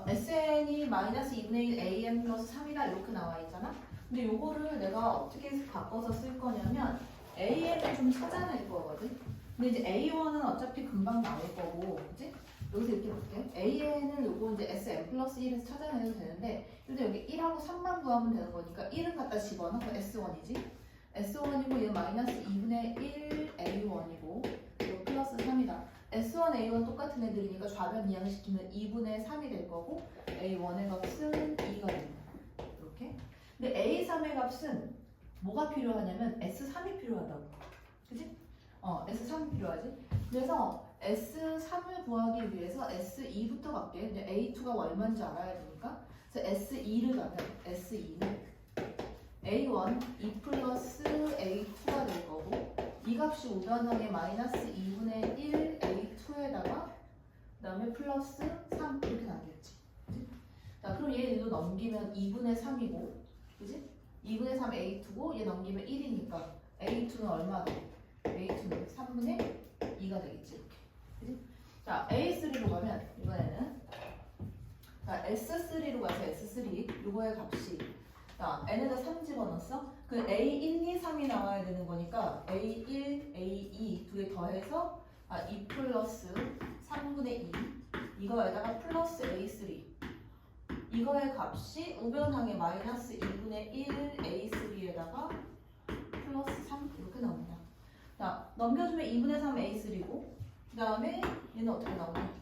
SN이 마이너스 2분의 1 AN 플러스 3이다 이렇게 나와 있잖아. 근데 요거를 내가 어떻게 바꿔서 쓸 거냐면 AN을 좀 찾아낼 거거든. 근데 이제 A1은 어차피 금방 나올 거고, 그지? 여기서 이렇게 볼게. AN은 요거 이제 SN 플러스 1에서 찾아내도 되는데, 일단 여기 1하고 3만 구하면 되는 거니까 1은 갖다 집어넣고 S1이지. S1이고 얘 마이너스 2분의 1 A1이고 이거 플러스 3이다. S1, A1 똑같은 애들이니까 좌변 이항시키면 2분의 3이 될 거고 A1의 값은 2가 됩니다. 이렇게. 근데 A3의 값은 뭐가 필요하냐면 S3이 필요하다고. 그치? S3이 필요하지? 그래서 S3을 구하기 위해서 S2부터 갈게. 근데 A2가 얼마인지 알아야 되니까. 그래서 S2를 가면 S2는 A1, 2 플러스 A2가 될 거고 이 값이 우변항의 마이너스 2분의 1 A2에다가 그 다음에 플러스 3 이렇게 나겠지. 그치? 자, 그럼 얘 일로 넘기면 2분의 3이고 그지? 2분의 3 A2고 얘 넘기면 1이니까 A2는 얼마 돼? A2는 3분의 2가 되겠지. 이렇게. 그지? 자, A3로 가면 이번에는 자, S3로 가서 S3 요거의 값이 자, n에다 3 집어넣었어? 그 A1, 2, 3이 나와야 되는 거니까 A1, A2 두 개 더해서 2 플러스 3분의 2 이거에다가 플러스 A3 이거의 값이 우변항의 마이너스 2분의 1 A3에다가 플러스 3 이렇게 나옵니다. 자, 넘겨주면 2분의 3 A3고 그 다음에 얘는 어떻게 나오냐?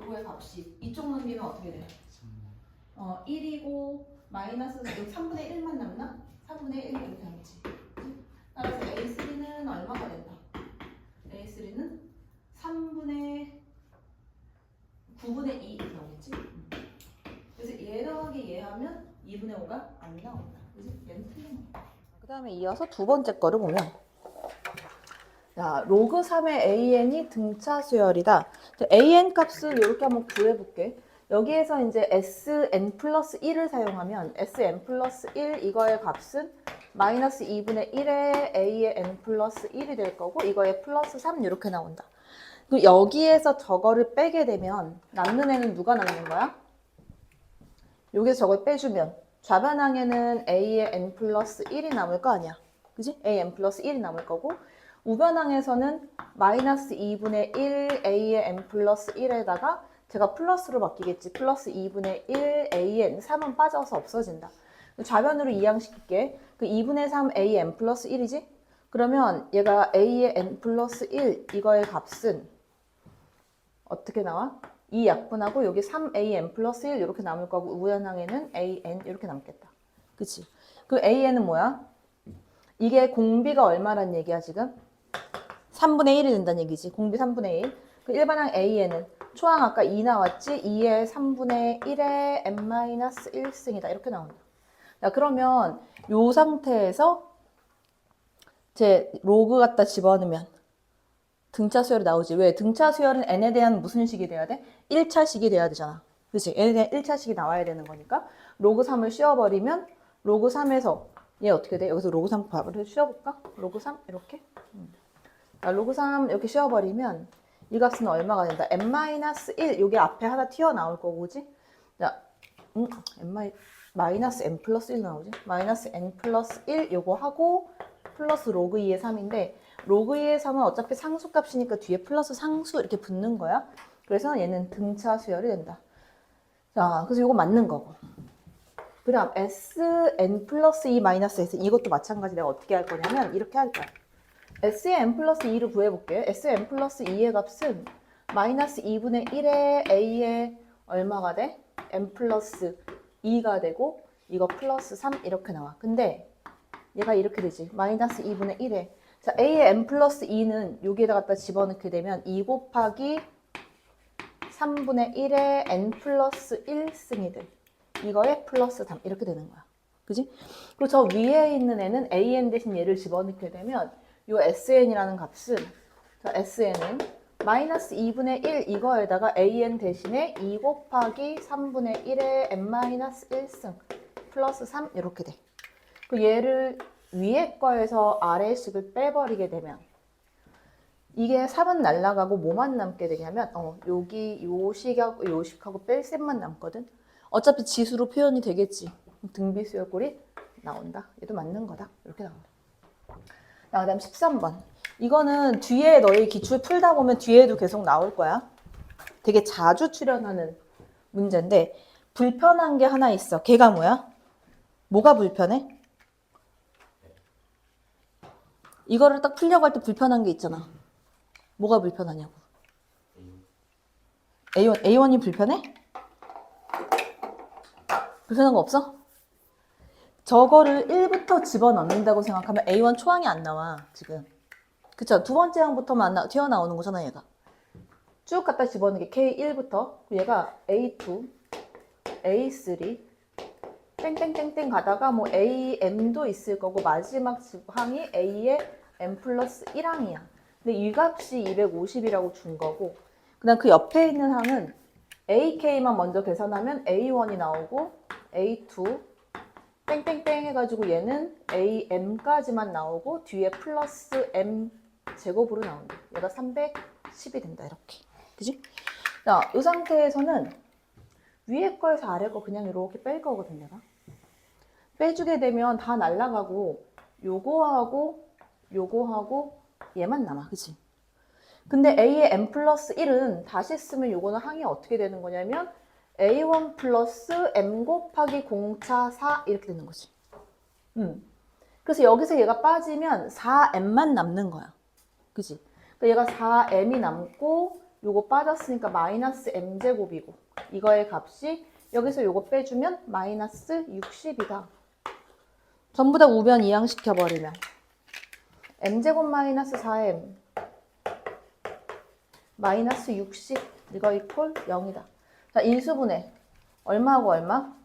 요거의 값이 이쪽 넘기면 어떻게 돼? 1이고 마이너스 3분의 1만 남나? 3분의 1 이렇게 남지. 따라서 A3는 얼마가 된다? A3는 3분의 9분의 2 이렇게 나오겠지? 그래서 얘 더하기 얘 하면 2분의 5가 안 나온다. 그지? 얘는 틀린 거야. 그 다음에 이어서 두 번째 거를 보면 자, 로그 3의 AN이 등차 수열이다. AN 값을 이렇게 한번 구해볼게. 여기에서 이제 SN 플러스 1을 사용하면 SN 플러스 1 이거의 값은 마이너스 2분의 1의 A의 N 플러스 1이 될 거고 이거의 플러스 3 이렇게 나온다. 그럼 여기에서 저거를 빼게 되면 남는 애는 누가 남는 거야? 여기서 저걸 빼주면 좌변항에는 A의 N 플러스 1이 남을 거 아니야. 그지? A N 플러스 1이 남을 거고 우변항에서는 마이너스 2분의 1 A의 N 플러스 1에다가 제가 플러스로 바뀌겠지. 플러스 2분의 1 AN 3은 빠져서 없어진다. 좌변으로 이항시킬게. 그 2분의 3 AN 플러스 1이지? 그러면 얘가 A의 N 플러스 1 이거의 값은 어떻게 나와? 2 약분하고 여기 3AN 플러스 1 이렇게 남을 거고 우변항에는 AN 이렇게 남겠다. 그치? 그 AN은 뭐야? 이게 공비가 얼마란 얘기야 지금? 3분의 1이 된다는 얘기지. 공비 3분의 1. 그 일반항 AN은 초항 아까 2 나왔지? 2의 3분의 1의 n-1승이다. 이렇게 나온다. 자, 그러면 요 상태에서 제 로그 갖다 집어넣으면 등차 수열이 나오지. 왜? 등차 수열은 n에 대한 무슨 식이 돼야 돼? 1차식이 돼야 되잖아. 그치? n에 대한 1차식이 나와야 되는 거니까 로그 3을 씌워버리면 로그 3에서 얘 어떻게 돼? 여기서 로그 3 밥을 씌워볼까? 로그 3 이렇게? 자, 로그 3 이렇게 씌워버리면 이 값은 얼마가 된다? n-1 요게 앞에 하나 튀어나올 거고 그지? 자, 마이너스 n 플러스 1 나오지? 마이너스 n 플러스 1 요거 하고 플러스 로그 2의 3인데 로그 2의 3은 어차피 상수값이니까 뒤에 플러스 상수 이렇게 붙는 거야. 그래서 얘는 등차 수열이 된다. 자, 그래서 요거 맞는 거고. 그 다음 Sn 플러스 2 마이너스 S 이것도 마찬가지 내가 어떻게 할 거냐면 이렇게 할 거야. S의 n 플러스 2를 구해볼게. S의 n 플러스 2의 값은 마이너스 2분의 1의 A의 얼마가 돼? n 플러스 2가 되고 이거 플러스 3 이렇게 나와. 근데 얘가 이렇게 되지. 마이너스 2분의 1에 자, A의 n 플러스 2는 여기에다 갖다 집어넣게 되면 2 곱하기 3분의 1의 n 플러스 1승이 돼. 이거에 플러스 3 이렇게 되는 거야. 그지? 그리고 저 위에 있는 애는 AN 대신 얘를 집어넣게 되면 요 SN이라는 값은 자, SN은 마이너스 2분의 1 이거에다가 AN 대신에 2 곱하기 3분의 1의 n-1승 플러스 3 이렇게 돼. 그 얘를 위에 거에서 아래 식을 빼버리게 되면 이게 3은 날라가고 뭐만 남게 되냐면 여기 요식하고 요식하고 뺄셈만 남거든. 어차피 지수로 표현이 되겠지. 등비수열골이 나온다. 얘도 맞는 거다. 이렇게 나온다. 자, 그다음 13번. 이거는 뒤에 너희 기출 풀다 보면 뒤에도 계속 나올 거야. 되게 자주 출연하는 문제인데 불편한 게 하나 있어. 걔가 뭐야? 뭐가 불편해? 이거를 딱 풀려고 할 때 불편한 게 있잖아. 뭐가 불편하냐고. A1이 불편해? 불편한 거 없어? 저거를 1부터 집어넣는다고 생각하면 A1 초항이 안 나와, 지금. 그쵸? 두 번째 항부터만 튀어나오는 거잖아, 얘가. 쭉 갖다 집어넣는 게 K1부터, 얘가 A2, A3, 땡땡땡땡 가다가 뭐 AM도 있을 거고, 마지막 항이 A의 M 플러스 1항이야. 근데 이 값이 250이라고 준 거고, 그 다음 그 옆에 있는 항은 AK만 먼저 계산하면 A1이 나오고, A2, 땡땡땡 해가지고 얘는 AM까지만 나오고 뒤에 플러스 M 제곱으로 나온다. 얘가 310이 된다. 이렇게. 그지? 자, 이 상태에서는 위에 거에서 아래 거 그냥 이렇게 뺄 거거든, 내가. 빼주게 되면 다 날라가고 요거하고 요거하고 얘만 남아. 그치? 근데 A의 M 플러스 1은 다시 쓰면 요거는 항이 어떻게 되는 거냐면 A1 플러스 M 곱하기 공차 4 이렇게 되는 거지. 그래서 여기서 얘가 빠지면 4M만 남는 거야. 그지? 그러니까 얘가 4M이 남고 요거 빠졌으니까 마이너스 M제곱이고 이거의 값이 여기서 요거 빼주면 마이너스 60이다. 전부 다 우변 이항시켜버리면 M제곱 마이너스 4M 마이너스 60 이거 이퀄 0이다. 자, 인수분해. 얼마하고 얼마?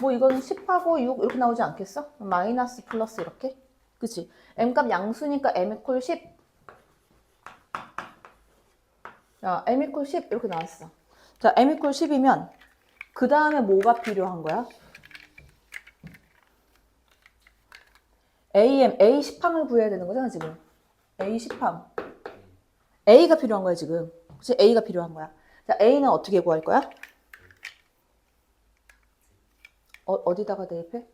뭐 이거는 10하고 6 이렇게 나오지 않겠어? 마이너스 플러스 이렇게. 그치? M값 양수니까 M 이퀄 10. 자, M 이퀄 10 이렇게 나왔어. 자, M 이퀄 10이면 그 다음에 뭐가 필요한 거야? A 10항을 구해야 되는 거잖아, 지금. A 10항. A가 필요한 거야, 지금. 그치? A가 필요한 거야. 자, A는 어떻게 구할 거야? 어디다가 대입해?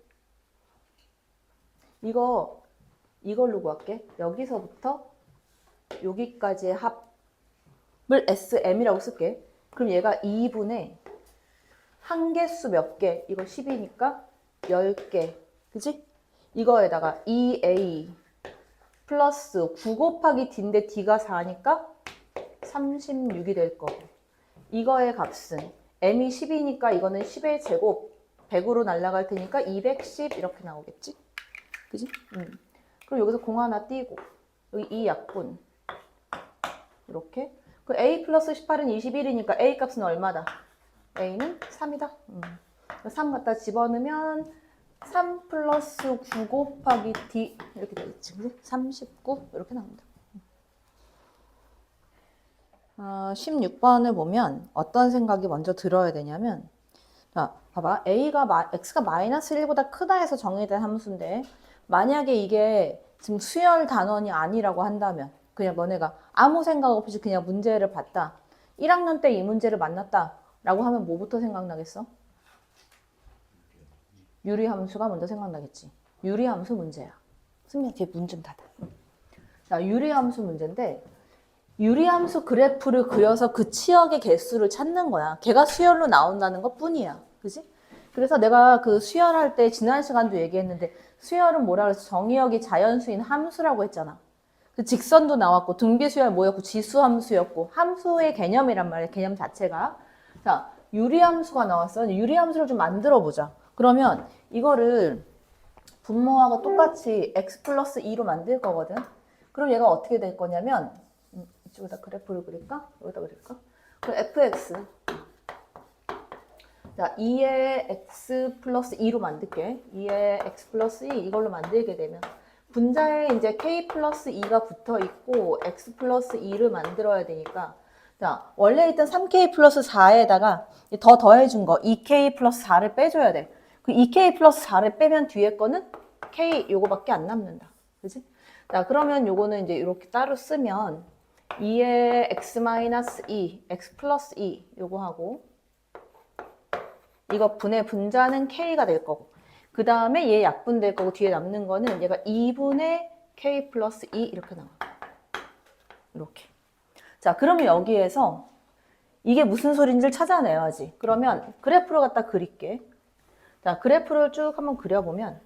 이걸로 구할게. 여기서부터 여기까지의 합을 SM이라고 쓸게. 그럼 얘가 2분의 한 개수 몇 개? 이거 10이니까 10개. 그치? 이거에다가 2A 플러스 9 곱하기 D인데 D가 4니까 36이 될 거고. 이거의 값은 M이 10이니까 이거는 10의 제곱 100으로 날아갈 테니까 210 이렇게 나오겠지? 그지? 그럼 여기서 공 하나 띄고 여기 이 약분 이렇게 그 A 플러스 18은 21이니까 A 값은 얼마다? A는 3이다. 3 갖다 집어넣으면 3 플러스 9 곱하기 D 이렇게 되겠지. 그지? 39 이렇게 나옵니다. 16번을 보면 어떤 생각이 먼저 들어야 되냐면 자, 봐봐. x가 마이너스 1보다 크다 해서 정의된 함수인데 만약에 이게 지금 수열 단원이 아니라고 한다면 그냥 너네가 아무 생각 없이 그냥 문제를 봤다. 1학년 때 이 문제를 만났다 라고 하면 뭐부터 생각나겠어? 유리함수가 먼저 생각나겠지. 유리함수 문제야. 승민아, 걔 문 좀 닫아. 자, 유리함수 문제인데 유리함수 그래프를 그려서 그 치역의 개수를 찾는 거야. 걔가 수열로 나온다는 것 뿐이야. 그지? 그래서 내가 그 수열할 때 지난 시간도 얘기했는데 수열은 뭐라 그랬어? 정의역이 자연수인 함수라고 했잖아. 그 직선도 나왔고 등비수열 뭐였고 지수함수였고 함수의 개념이란 말이야. 개념 자체가. 자, 유리함수가 나왔어. 유리함수를 좀 만들어 보자. 그러면 이거를 분모하고 똑같이 x 플러스 2로 만들 거거든. 그럼 얘가 어떻게 될 거냐면 이쪽에다 그래프를 그릴까? 여기다 그릴까? 그럼 fx 자 2의 x 플러스 2로 만들게. 2의 x 플러스 2 이걸로 만들게 되면 분자에 이제 k 플러스 2가 붙어 있고 x 플러스 2를 만들어야 되니까 자 원래 있던 3k 플러스 4에다가 더 더해준 거 2k 플러스 4를 빼줘야 돼. 그 2k 플러스 4를 빼면 뒤에 거는 k 요거밖에 안 남는다. 그지? 자 그러면 요거는 이제 이렇게 따로 쓰면 2의 x-2, x 플러스 2 요거 하고 이거 분의 분자는 k가 될 거고 그 다음에 얘 약분 될 거고 뒤에 남는 거는 얘가 2분의 k 플러스 2 이렇게 나와. 이렇게. 자, 그러면 여기에서 이게 무슨 소리인지를 찾아내야지. 그러면 그래프를 갖다 그릴게. 자, 그래프를 쭉 한번 그려보면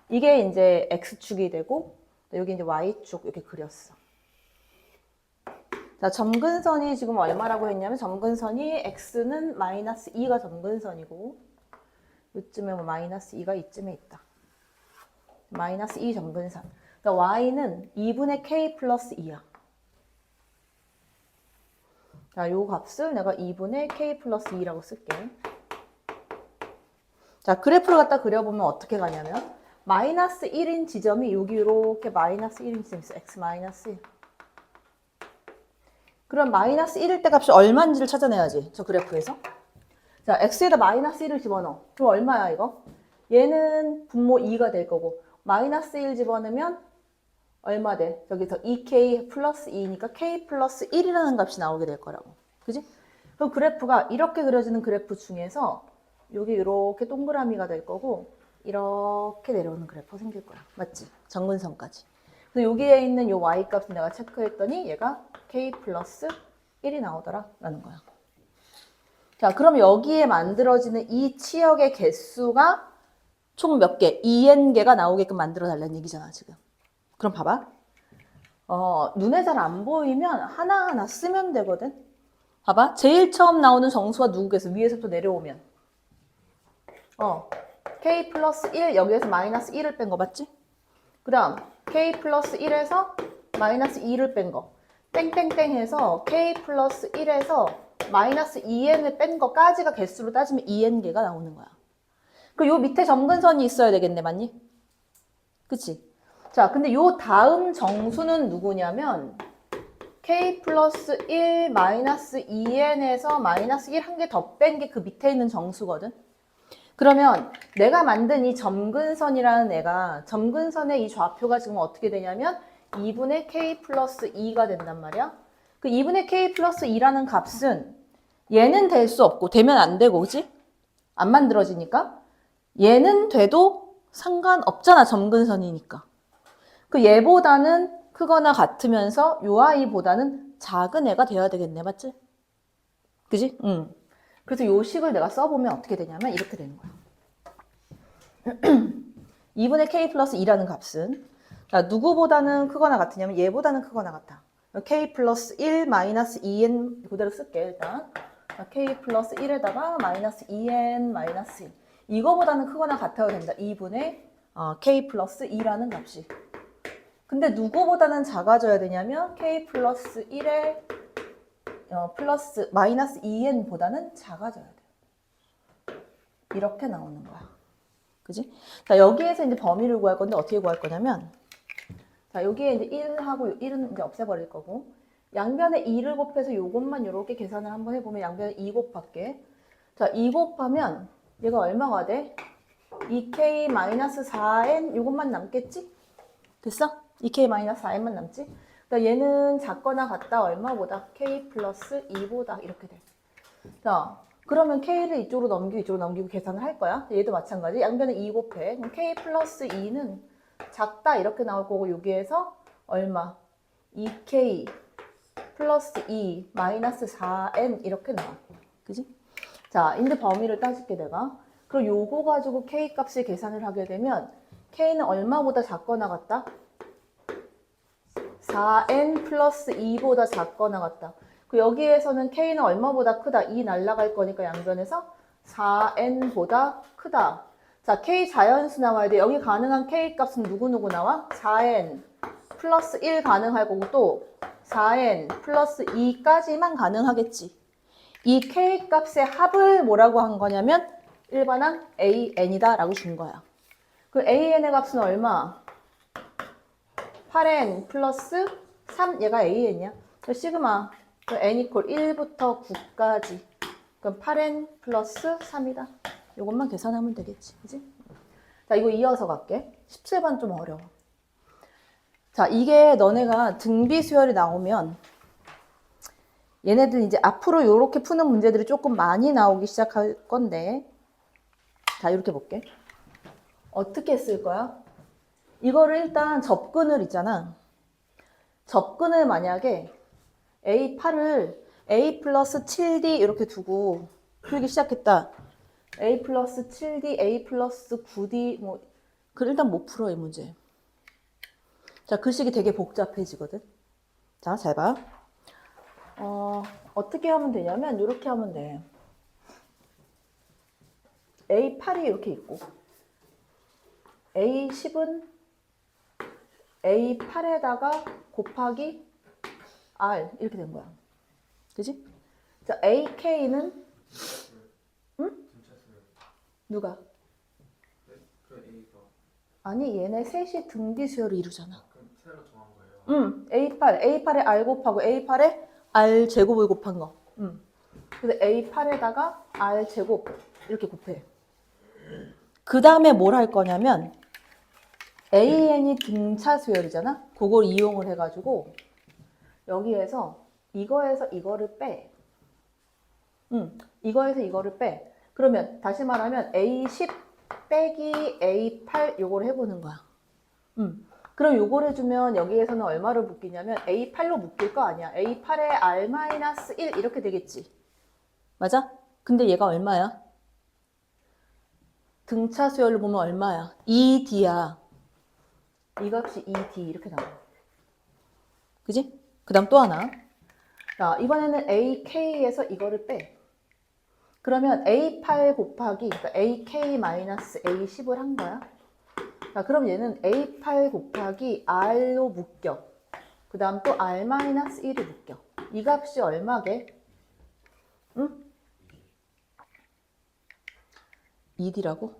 이게 이제 x축이 되고 여기 이제 y축 이렇게 그렸어. 자, 점근선이 지금 얼마라고 했냐면 점근선이 x는 마이너스 2가 점근선이고 이쯤에 뭐 마이너스 2가 이쯤에 있다. 마이너스 2 점근선. y는 2분의 k 플러스 2야. 자, 요 값을 내가 2분의 k 플러스 2라고 쓸게. 자, 그래프를 갖다 그려보면 어떻게 가냐면 마이너스 1인 지점이 여기 이렇게 마이너스 1인 지점이 있어. x 마이너스 1. 그럼 마이너스 1일 때 값이 얼마인지를 찾아내야지. 저 그래프에서. 자, x에다 마이너스 1을 집어넣어. 그럼 얼마야 이거? 얘는 분모 2가 될 거고 마이너스 1 집어넣으면 얼마 돼? 저기서 2k 플러스 2니까 k 플러스 1이라는 값이 나오게 될 거라고. 그지? 그럼 그래프가 이렇게 그려지는 그래프 중에서 여기 이렇게 동그라미가 될 거고 이렇게 내려오는 그래프가 생길 거야. 맞지? 점근선까지. 그래서 여기에 있는 요 y 값을 내가 체크했더니 얘가 k 플러스 1이 나오더라 라는 거야. 자, 그럼 여기에 만들어지는 이 치역의 개수가 총 몇 개? 2n개가 나오게끔 만들어 달라는 얘기잖아 지금. 그럼 봐봐. 눈에 잘 안 보이면 하나하나 쓰면 되거든. 봐봐. 제일 처음 나오는 정수가 누구겠어? 위에서부터 내려오면. k 플러스 1 여기에서 마이너스 1을 뺀 거 맞지? 그 다음 k 플러스 1에서 마이너스 2를 뺀 거. 땡땡땡 해서 k 플러스 1에서 마이너스 2n을 뺀 거까지가 개수로 따지면 2n개가 나오는 거야. 그 요 밑에 점근선이 있어야 되겠네, 맞니? 그치? 자, 근데 요 다음 정수는 누구냐면 k 플러스 1 마이너스 2n에서 마이너스 1 한 개 더 뺀 게 그 밑에 있는 정수거든. 그러면 내가 만든 이 점근선이라는 애가 점근선의 이 좌표가 지금 어떻게 되냐면 2분의 k 플러스 2가 된단 말이야. 그 2분의 k 플러스 2라는 값은 얘는 될 수 없고 되면 안 되고 그치? 안 만들어지니까 얘는 돼도 상관없잖아 점근선이니까. 그 얘보다는 크거나 같으면서 요 아이보다는 작은 애가 돼야 되겠네 맞지? 그지? 응. 그래서 요 식을 내가 써보면 어떻게 되냐면 이렇게 되는 거야. 2분의 k 플러스 2라는 값은 자, 누구보다는 크거나 같으냐면 얘보다는 크거나 같아. k 플러스 1 마이너스 2n 그대로 쓸게 일단. k 플러스 1에다가 마이너스 2n 마이너스 1 이거보다는 크거나 같아야 된다. 2분의 k 플러스 2라는 값이. 근데 누구보다는 작아져야 되냐면 k 플러스 1에 플러스 마이너스 2n보다는 작아져야 돼. 이렇게 나오는 거야. 그지? 자, 여기에서 이제 범위를 구할 건데 어떻게 구할 거냐면 자, 여기에 이제 1하고 1은 이제 없애버릴 거고 양변에 2를 곱해서 요것만 이렇게 계산을 한번 해보면 양변에 2 곱할게. 자, 2 곱하면 얘가 얼마가 돼? 2k-4n 요것만 남겠지? 됐어? 2k-4n만 남지? 그러니까 얘는 작거나 같다 얼마보다? k 플러스 2보다 이렇게 돼. 자, 그러면 k를 이쪽으로 넘기고 계산을 할 거야. 얘도 마찬가지. 양변에 2 곱해. 그럼 k 플러스 2는 작다 이렇게 나올 거고 여기에서 얼마? 2k 플러스 2 마이너스 4n 이렇게 나와. 그지? 자, 인데 범위를 따질게 내가. 그럼 요거 가지고 k 값을 계산을 하게 되면 k는 얼마보다 작거나 같다? 4n 플러스 2보다 작거나 같다. 그 여기에서는 k는 얼마보다 크다? 2 날라갈 거니까 양변에서 4n보다 크다. 자, k 자연수 나와야 돼. 여기 가능한 k 값은 누구누구 나와? 4n 플러스 1 가능할 거고 또 4n 플러스 2까지만 가능하겠지. 이 k 값의 합을 뭐라고 한 거냐면 일반항 an이다 라고 준 거야. 그 an의 값은 얼마? 8n 플러스 3 얘가 an이야. 시그마 n 이퀄 1부터 9까지 그럼 8n 플러스 3이다. 이것만 계산하면 되겠지. 그지? 자, 이거 이어서 갈게. 17번 좀 어려워. 자, 이게 너네가 등비 수열이 나오면 얘네들 이제 앞으로 이렇게 푸는 문제들이 조금 많이 나오기 시작할 건데, 자, 이렇게 볼게. 어떻게 쓸 거야? 이거를 일단 접근을 있잖아. 접근을 만약에 A8을 A 플러스 7D 이렇게 두고 풀기 시작했다. A 플러스 7D, A 플러스 9D, 뭐, 그 일단 못 풀어, 이 문제. 자, 글씨가 되게 복잡해지거든. 자, 잘 봐. 어떻게 하면 되냐면, 이렇게 하면 돼. A8이 이렇게 있고, A10은 A8에다가 곱하기 R, 이렇게 된 거야. 그지? 자, AK는, 응? 누가? 아니, 얘네 셋이 등비 수열을 이루잖아. 그럼 새로 정한 거예요? A8에 R 곱하고 A8에 R 제곱을 곱한 거. 그래서 A8에다가 R 제곱 이렇게 곱해. 그 다음에 뭘 할 거냐면 AN이 등차 수열이잖아. 그걸 이용을 해가지고 여기에서 이거에서 이거를 빼. 이거에서 이거를 빼. 그러면 다시 말하면 A10 빼기 A8 요거를 해보는 거야. 그럼 요걸 해주면 여기에서는 얼마로 묶이냐면 A8로 묶일 거 아니야. A8에 R-1 이렇게 되겠지. 맞아? 근데 얘가 얼마야? 등차 수열로 보면 얼마야? 2D야. 이 값이 2D 이렇게 나와. 그지? 그 다음 또 하나. 자, 이번에는 AK에서 이거를 빼. 그러면 A8 곱하기 그러니까 AK-A10을 한 거야. 자, 그럼 얘는 A8 곱하기 R로 묶여. 그 다음 또 R-1을 묶여. 이 값이 얼마게? 응? 2D라고?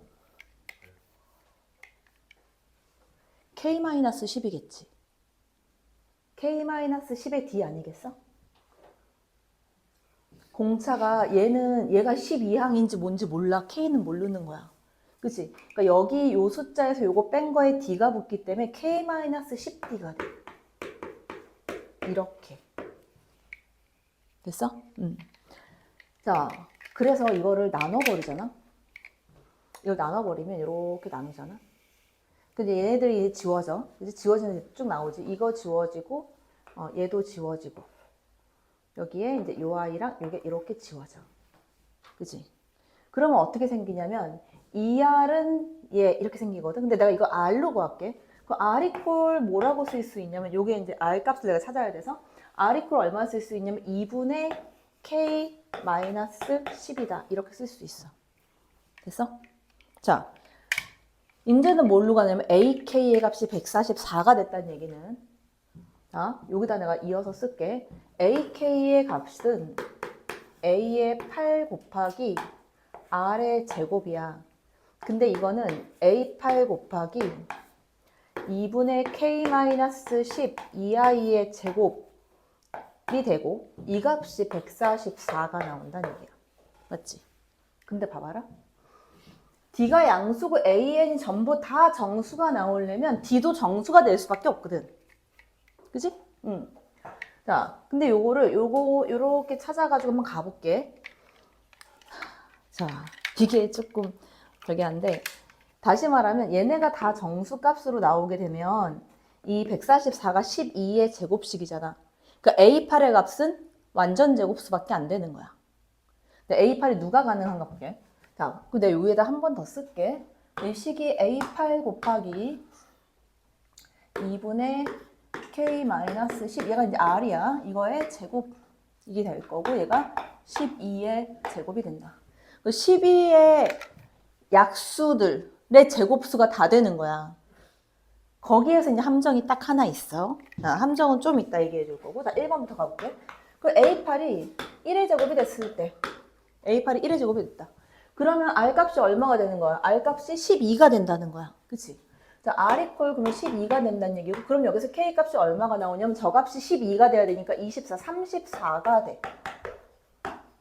K-10이겠지. K-10의 D 아니겠어? 공차가 얘가 12항인지 뭔지 몰라. K는 모르는 거야. 그치? 그러니까 여기 요 숫자에서 요거 뺀 거에 D가 붙기 때문에 K-10D가 돼. 이렇게. 됐어? 자, 그래서 이거를 나눠버리잖아? 이걸 나눠버리면 이렇게 나누잖아? 근데 얘네들이 이제 지워져. 이제 지워지는 게 쭉 나오지. 이거 지워지고, 얘도 지워지고. 여기에 이제 요 아이랑 요게 이렇게 지워져. 그치? 그러면 어떻게 생기냐면, 이 R은 얘 이렇게 생기거든. 근데 내가 이거 R로 구할게. 그 R 이퀄 뭐라고 쓸 수 있냐면, 요게 이제 R 값을 내가 찾아야 돼서, R 이퀄 얼마 쓸 수 있냐면, 2분의 K-10이다. 이렇게 쓸 수 있어. 됐어? 자, 이제는 뭘로 가냐면 AK의 값이 144가 됐다는 얘기는 자, 여기다 내가 이어서 쓸게. AK의 값은 A의 8 곱하기 R의 제곱이야. 근데 이거는 A8 곱하기 2분의 K-10 2i의 제곱이 되고 이 값이 144가 나온다는 얘기야. 맞지? 근데 봐봐라. D가 양수고 AN이 전부 다 정수가 나오려면 D도 정수가 될 수밖에 없거든. 그지? 자, 근데 요렇게 찾아가지고 한번 가볼게. 자, 이게 조금 저기 한데, 다시 말하면 얘네가 다 정수 값으로 나오게 되면 이 144가 12의 제곱식이잖아. 그러니까 A8의 값은 완전 제곱수밖에 안 되는 거야. 근데 A8이 누가 가능한가 볼게. 자, 근데 여기에다 한 번 더 쓸게. 이 식이 A8 곱하기 2분의 K-10 얘가 이제 R이야. 이거의 제곱이 될 거고 얘가 12의 제곱이 된다. 12의 약수들의 제곱수가 다 되는 거야. 거기에서 이제 함정이 딱 하나 있어. 자, 함정은 좀 이따 얘기해 줄 거고. 자, 1번부터 가볼게. 그 A8이 1의 제곱이 됐을 때 A8이 1의 제곱이 됐다. 그러면 R값이 얼마가 되는 거야? R값이 12가 된다는 거야. 그치? 자, R 이퀄 그러면 12가 된다는 얘기고 그럼 여기서 K값이 얼마가 나오냐면 저 값이 12가 돼야 되니까 24, 34가 돼.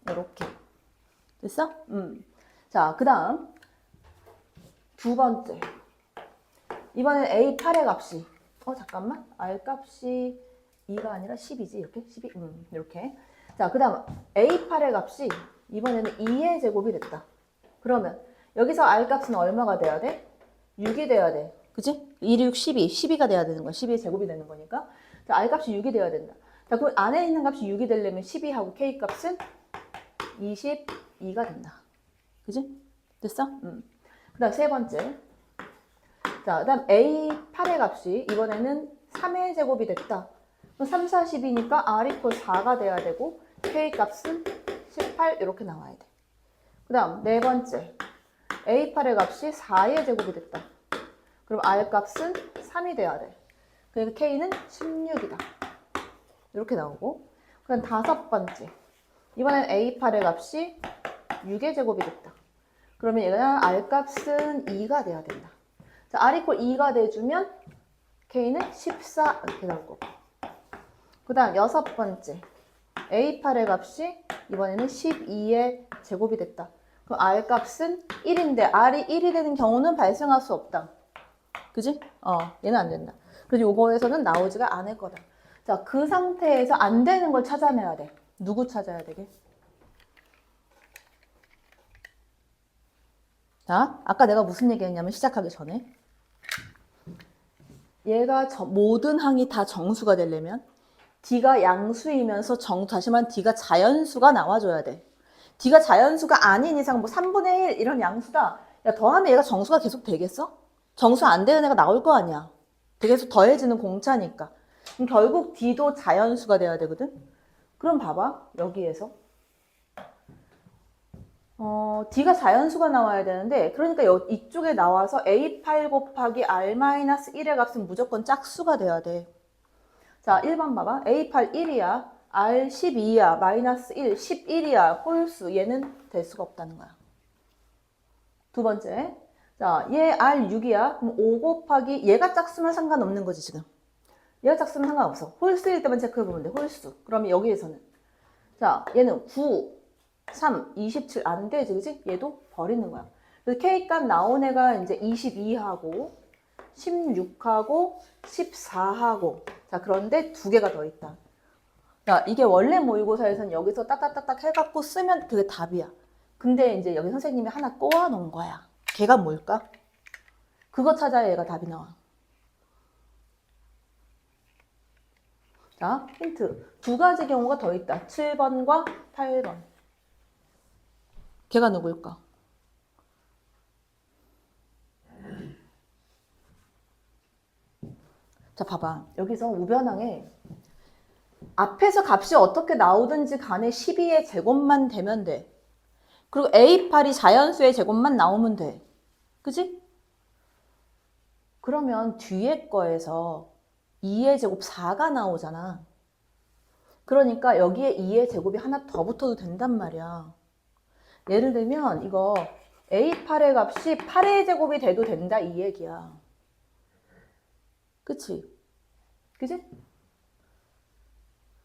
이렇게. 됐어? 자, 그 다음 두 번째. 이번엔 A8의 값이 잠깐만. R 값이 2가 아니라 10이지. 이렇게? 12? 이렇게. 자, 그 다음 A8의 값이 이번에는 2의 제곱이 됐다. 그러면 여기서 R 값은 얼마가 돼야 돼? 6이 돼야 돼. 그치? 1, 6, 12. 12가 돼야 되는 거야. 12의 제곱이 되는 거니까. 자, R 값이 6이 돼야 된다. 자, 그럼 안에 있는 값이 6이 되려면 12하고 K 값은 22가 된다. 그치? 됐어? 그 다음 세 번째. 자, 그 다음 A8의 값이 이번에는 3의 제곱이 됐다. 그럼 3, 4, 10이니까 R 이퀄 4가 돼야 되고 K 값은 18 이렇게 나와야 돼. 그 다음 네 번째. A8의 값이 4의 제곱이 됐다. 그럼 R 값은 3이 돼야 돼. 그러니까 K는 16이다. 이렇게 나오고. 그 다음 다섯 번째. 이번엔 A8의 값이 6의 제곱이 됐다. 그러면 얘는 R 값은 2가 돼야 된다. 자, R 이퀄 2가 돼주면 K는 14 이렇게 나올 거고. 그 다음 여섯 번째. A8의 값이 이번에는 12의 제곱이 됐다. 그럼 R 값은 1인데 R이 1이 되는 경우는 발생할 수 없다. 그지? 얘는 안 된다. 그래서 요거에서는 나오지가 않을 거다. 자, 그 상태에서 안 되는 걸 찾아내야 돼. 누구 찾아야 되게? 자, 아까 내가 무슨 얘기했냐면 시작하기 전에 얘가 모든 항이 다 정수가 되려면 D가 양수이면서 다시 말하면 D가 자연수가 나와줘야 돼. D가 자연수가 아닌 이상 뭐 3분의 1 이런 양수다. 야, 더하면 얘가 정수가 계속 되겠어? 정수 안 되는 애가 나올 거 아니야. 계속 더해지는 공차니까. 그럼 결국 D도 자연수가 돼야 되거든? 그럼 봐봐. 여기에서. D가 자연수가 나와야 되는데 그러니까 이쪽에 나와서 A8 곱하기 R-1의 값은 무조건 짝수가 돼야 돼. 자, 1번 봐봐. A8 1이야. R 12이야. 마이너스 1, 11이야. 홀수. 얘는 될 수가 없다는 거야. 두 번째. 자, 얘 R 6이야. 그럼 5 곱하기 얘가 짝수면 상관없는 거지, 지금. 얘가 짝수면 상관없어. 홀수일 때만 체크해보면 돼. 홀수. 그러면 여기에서는. 자, 얘는 9, 3, 27 안 되지, 그지? 얘도 버리는 거야. 그래서 K값 나온 애가 이제 22하고, 16하고, 14하고. 자, 그런데 두 개가 더 있다. 자, 이게 원래 모의고사에서는 여기서 딱딱딱딱 해갖고 쓰면 그게 답이야. 근데 이제 여기 선생님이 하나 꼬아 놓은 거야. 걔가 뭘까? 그거 찾아야 얘가 답이 나와. 자, 힌트. 두 가지 경우가 더 있다. 7번과 8번. 걔가 누구일까? 자, 봐봐. 여기서 우변항에 앞에서 값이 어떻게 나오든지 간에 12의 제곱만 되면 돼. 그리고 A8이 자연수의 제곱만 나오면 돼. 그지? 그러면 뒤에 거에서 2의 제곱 4가 나오잖아. 그러니까 여기에 2의 제곱이 하나 더 붙어도 된단 말이야. 예를 들면 이거 A8의 값이 8의 제곱이 돼도 된다 이 얘기야. 그치? 그치?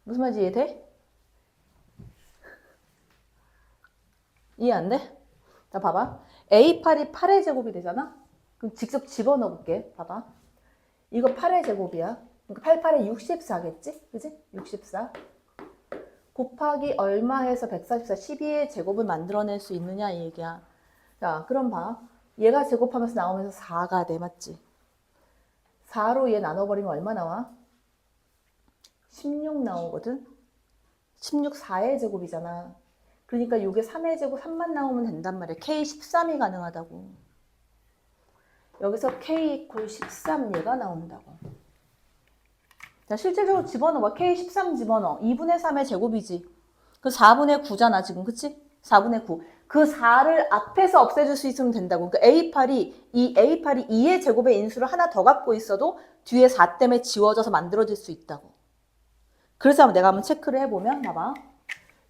무슨 말인지 이해돼? 이해 안 돼? 자, 봐봐. A8이 8의 제곱이 되잖아? 그럼 직접 집어넣어 볼게. 봐봐. 이거 8의 제곱이야. 그러니까 88에 64겠지? 그치? 64. 곱하기 얼마 해서 144, 12의 제곱을 만들어낼 수 있느냐 이 얘기야. 자, 그럼 봐. 얘가 제곱하면서 나오면서 4가 돼, 맞지? 4로 얘 나눠버리면 얼마 나와? 16 나오거든? 16, 4의 제곱이잖아. 그러니까 이게 3의 제곱 3만 나오면 된단 말이야. K 13이 가능하다고. 여기서 K 이퀄 13 얘가 나온다고. 자, 실질적으로 집어넣어. K 13 집어넣어. 2분의 3의 제곱이지. 그 4분의 9잖아, 지금. 그치? 4분의 9. 그 4를 앞에서 없애줄 수 있으면 된다고. 그러니까 A8이 2의 제곱의 인수를 하나 더 갖고 있어도 뒤에 4 때문에 지워져서 만들어질 수 있다고. 그래서 내가 한번 체크를 해보면, 봐봐.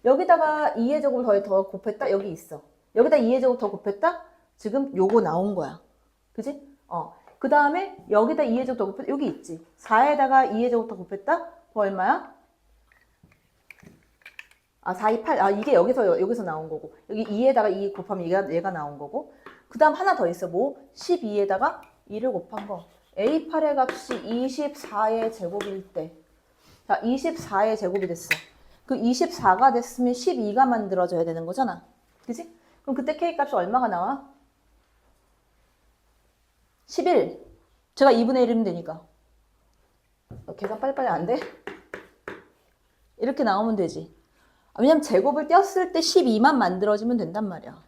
여기다가 2의 제곱을 더 곱했다? 여기 있어. 여기다 2의 제곱 더 곱했다? 지금 요거 나온 거야. 그지? 그 다음에 여기다 2의 제곱 더 곱했다? 여기 있지. 4에다가 2의 제곱 더 곱했다? 그 얼마야? 4, 2, 8. 이게 여기서 나온 거고. 여기 2에다가 2 곱하면 얘가 나온 거고. 그 다음 하나 더 있어. 뭐? 12에다가 2를 곱한 거. A8의 값이 24의 제곱일 때. 자, 24의 제곱이 됐어. 그 24가 됐으면 12가 만들어져야 되는 거잖아. 그지? 그럼 그때 K값이 얼마가 나와? 11. 제가 2분의 1이면 되니까. 계산 빨리빨리 안 돼? 이렇게 나오면 되지. 왜냐면 제곱을 떼었을 때 12만 만들어지면 된단 말이야.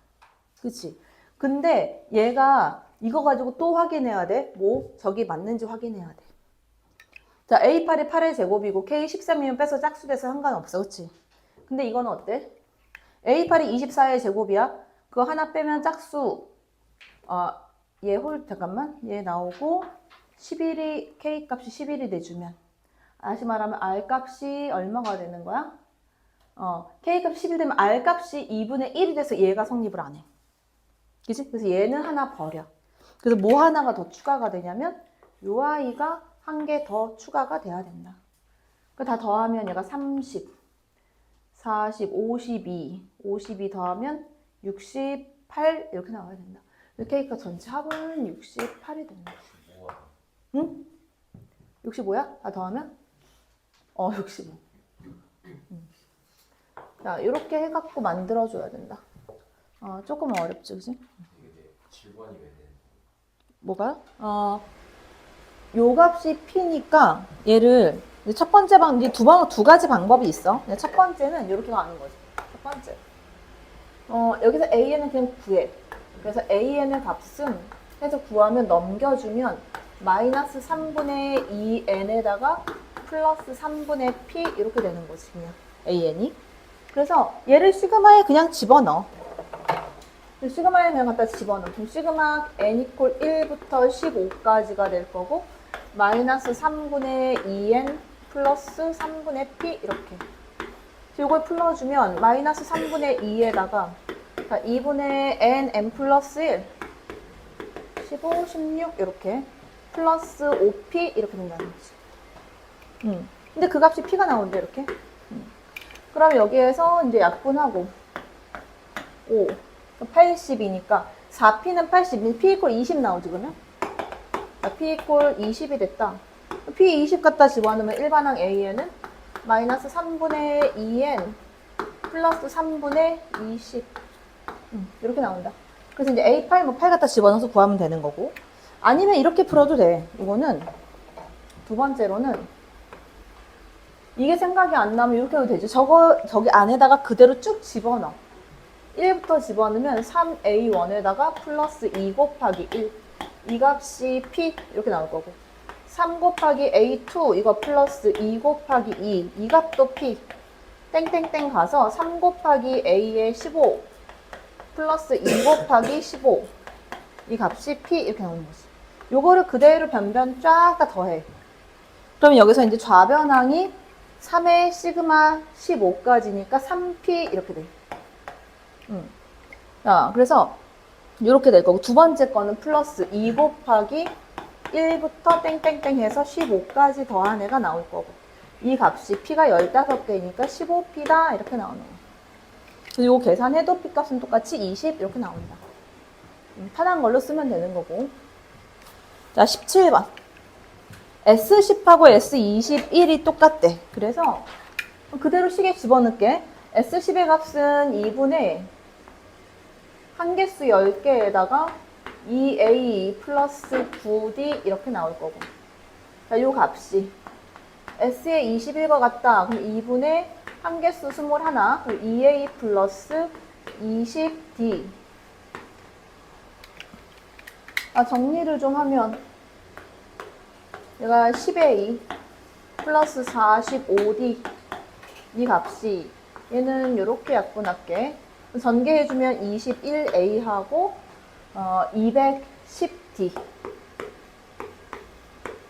그치? 근데 얘가 이거 가지고 또 확인해야 돼. 뭐? 저기 맞는지 확인해야 돼. 자, A8이 8의 제곱이고 K13이면 빼서 짝수돼서 상관없어. 그치? 근데 이거는 어때? A8이 24의 제곱이야. 그거 하나 빼면 짝수. 잠깐만. 얘 나오고 11이 K값이 11이 돼주면 다시 말하면 R값이 얼마가 되는 거야? K값이 11 되면 R값이 2분의 1이 돼서 얘가 성립을 안 해. 그치? 그래서 얘는 하나 버려. 그래서 뭐 하나가 더 추가가 되냐면 요 아이가 한 개 더 추가가 돼야 된다. 그 다 더하면 얘가 30, 40, 52 더하면 68 이렇게 나와야 된다. K값 전체 합은 68이 된다. 응? 65야? 다 더하면? 65. 자, 이렇게 해갖고 만들어줘야 된다. 조금 어렵지, 그지? 이게 질관이 왜 되는 뭐가요? 요 값이 P니까 얘를 첫 번째 두 가지 방법이 있어. 첫 번째는 이렇게 가는 거지. 첫 번째. 여기서 AN은 그냥 구해. 그래서 AN의 값은 해서 구하면 넘겨주면 마이너스 3분의 2n에다가 플러스 3분의 p 이렇게 되는 거지 그냥 AN이. 그래서 얘를 시그마에 그냥 집어넣어. 시그마에 그냥 갖다 집어넣어. 그럼 시그마 n 이퀄 1부터 15까지가 될 거고 마이너스 3분의 2n 플러스 3분의 p 이렇게. 이걸 풀어주면 마이너스 3분의 2에다가 2분의 n 플러스 1 15, 16 이렇게 플러스 5p 이렇게 된다는 거지. 근데 그 값이 p가 나오는데 이렇게. 그럼 여기에서 이제 약분하고 5, 80이니까 4p는 80, p 이퀄 20 나오지 그러면? p 이퀄 20이 됐다. p 20 갖다 집어넣으면 일반항 AN은 마이너스 3분의 2n 플러스 3분의 20 이렇게 나온다. 그래서 이제 A8 뭐 8 갖다 집어넣어서 구하면 되는 거고 아니면 이렇게 풀어도 돼. 이거는 두 번째로는 이게 생각이 안 나면 이렇게 해도 되지. 저기 안에다가 그대로 쭉 집어넣어. 1부터 집어넣으면 3A1에다가 플러스 2 곱하기 1 이 값이 P 이렇게 나올 거고 3 곱하기 A2 이거 플러스 2 곱하기 2 이 값도 P 땡땡땡 가서 3 곱하기 A의 15 플러스 2 곱하기 15 이 값이 P 이렇게 나오는 거지. 요거를 그대로 변변 쫙 다 더해. 그럼 여기서 이제 좌변항이 3의 시그마 15까지니까 3P 이렇게 돼. 자, 그래서 이렇게 될 거고 두 번째 거는 플러스 2 곱하기 1부터 땡땡땡 해서 15까지 더한 애가 나올 거고 이 값이 P가 15개니까 15P다 이렇게 나오는 거예요. 그리고 이거 계산해도 P 값은 똑같이 20 이렇게 나온다. 편한 걸로 쓰면 되는 거고. 자, 17번. S10하고 S21이 똑같대. 그래서 그대로 식에 집어넣을게. S10의 값은 2분의 한 개수 10개에다가 2A 플러스 9D 이렇게 나올 거고. 자, 요 값이 S의 21과 같다. 그럼 2분의 한 개수 21, 2A 플러스 20D. 정리를 좀 하면 얘가 10A 플러스 45D 이 값이 얘는 이렇게 약분할게. 전개해주면 21A하고 210D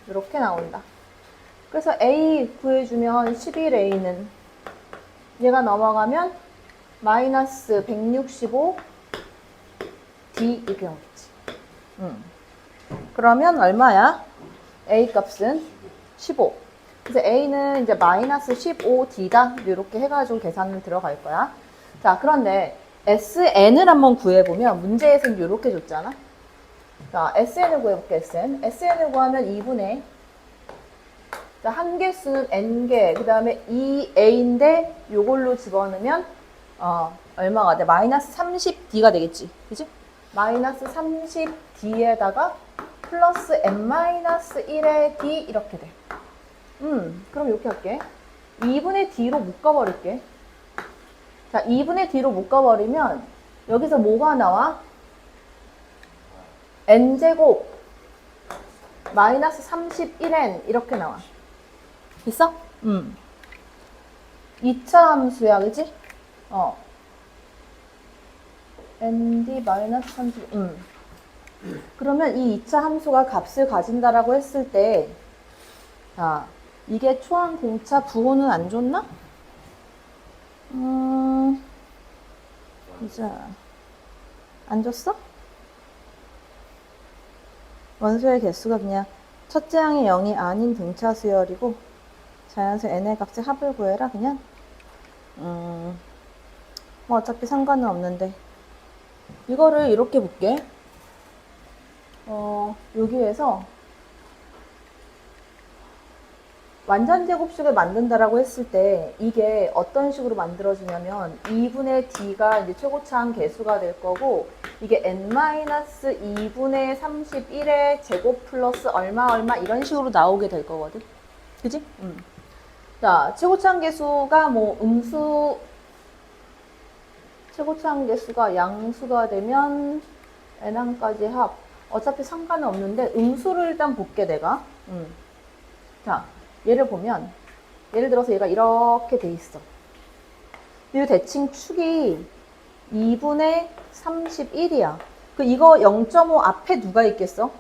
이렇게 나온다. 그래서 A 구해주면 11A는 얘가 넘어가면 마이너스 165D 이렇게 나오겠지. 그러면 얼마야? A 값은 15. 그래서 A는 이제 마이너스 15D다. 이렇게 해가지고 계산을 들어갈 거야. 자, 그런데 SN을 한번 구해보면 문제에서는 이렇게 줬잖아. 자, SN을 구해볼게, SN. SN을 구하면 2분의 자, 한 개수는 n개, 그 다음에 2a인데 요걸로 집어넣으면 얼마가 돼? 마이너스 30d가 되겠지. 그지? 마이너스 30d에다가 플러스 n-1의 d 이렇게 돼. 그럼 이렇게 할게. 2분의 d로 묶어버릴게. 자, 2분의 d로 묶어버리면 여기서 뭐가 나와? n제곱 마이너스 31n 이렇게 나와. 됐어? 2차 함수야, 그지? nd 마이너스 30, 그러면 이 2차 함수가 값을 가진다라고 했을 때, 자, 이게 초항 공차 부호는 안 줬나? 보자. 안 줬어? 원소의 개수가 그냥 첫째 항이 0이 아닌 등차 수열이고 자연수 n의 값의 합을 구해라 그냥. 뭐 어차피 상관은 없는데 이거를 이렇게 볼게. 여기에서 완전 제곱식을 만든다라고 했을 때 이게 어떤 식으로 만들어지냐면 2분의 d가 이제 최고차항 개수가 될 거고 이게 n-2분의 31의 제곱 플러스 얼마 이런 식으로 나오게 될 거거든. 그지? 자, 최고차항 개수가 뭐 최고차항 개수가 양수가 되면 n항까지 합. 어차피 상관은 없는데 음수를 일단 볼게 내가. 자, 얘를 보면 예를 들어서 얘가 이렇게 돼 있어. 이 대칭 축이 2분의 31이야. 이거 0.5 앞에 누가 있겠어?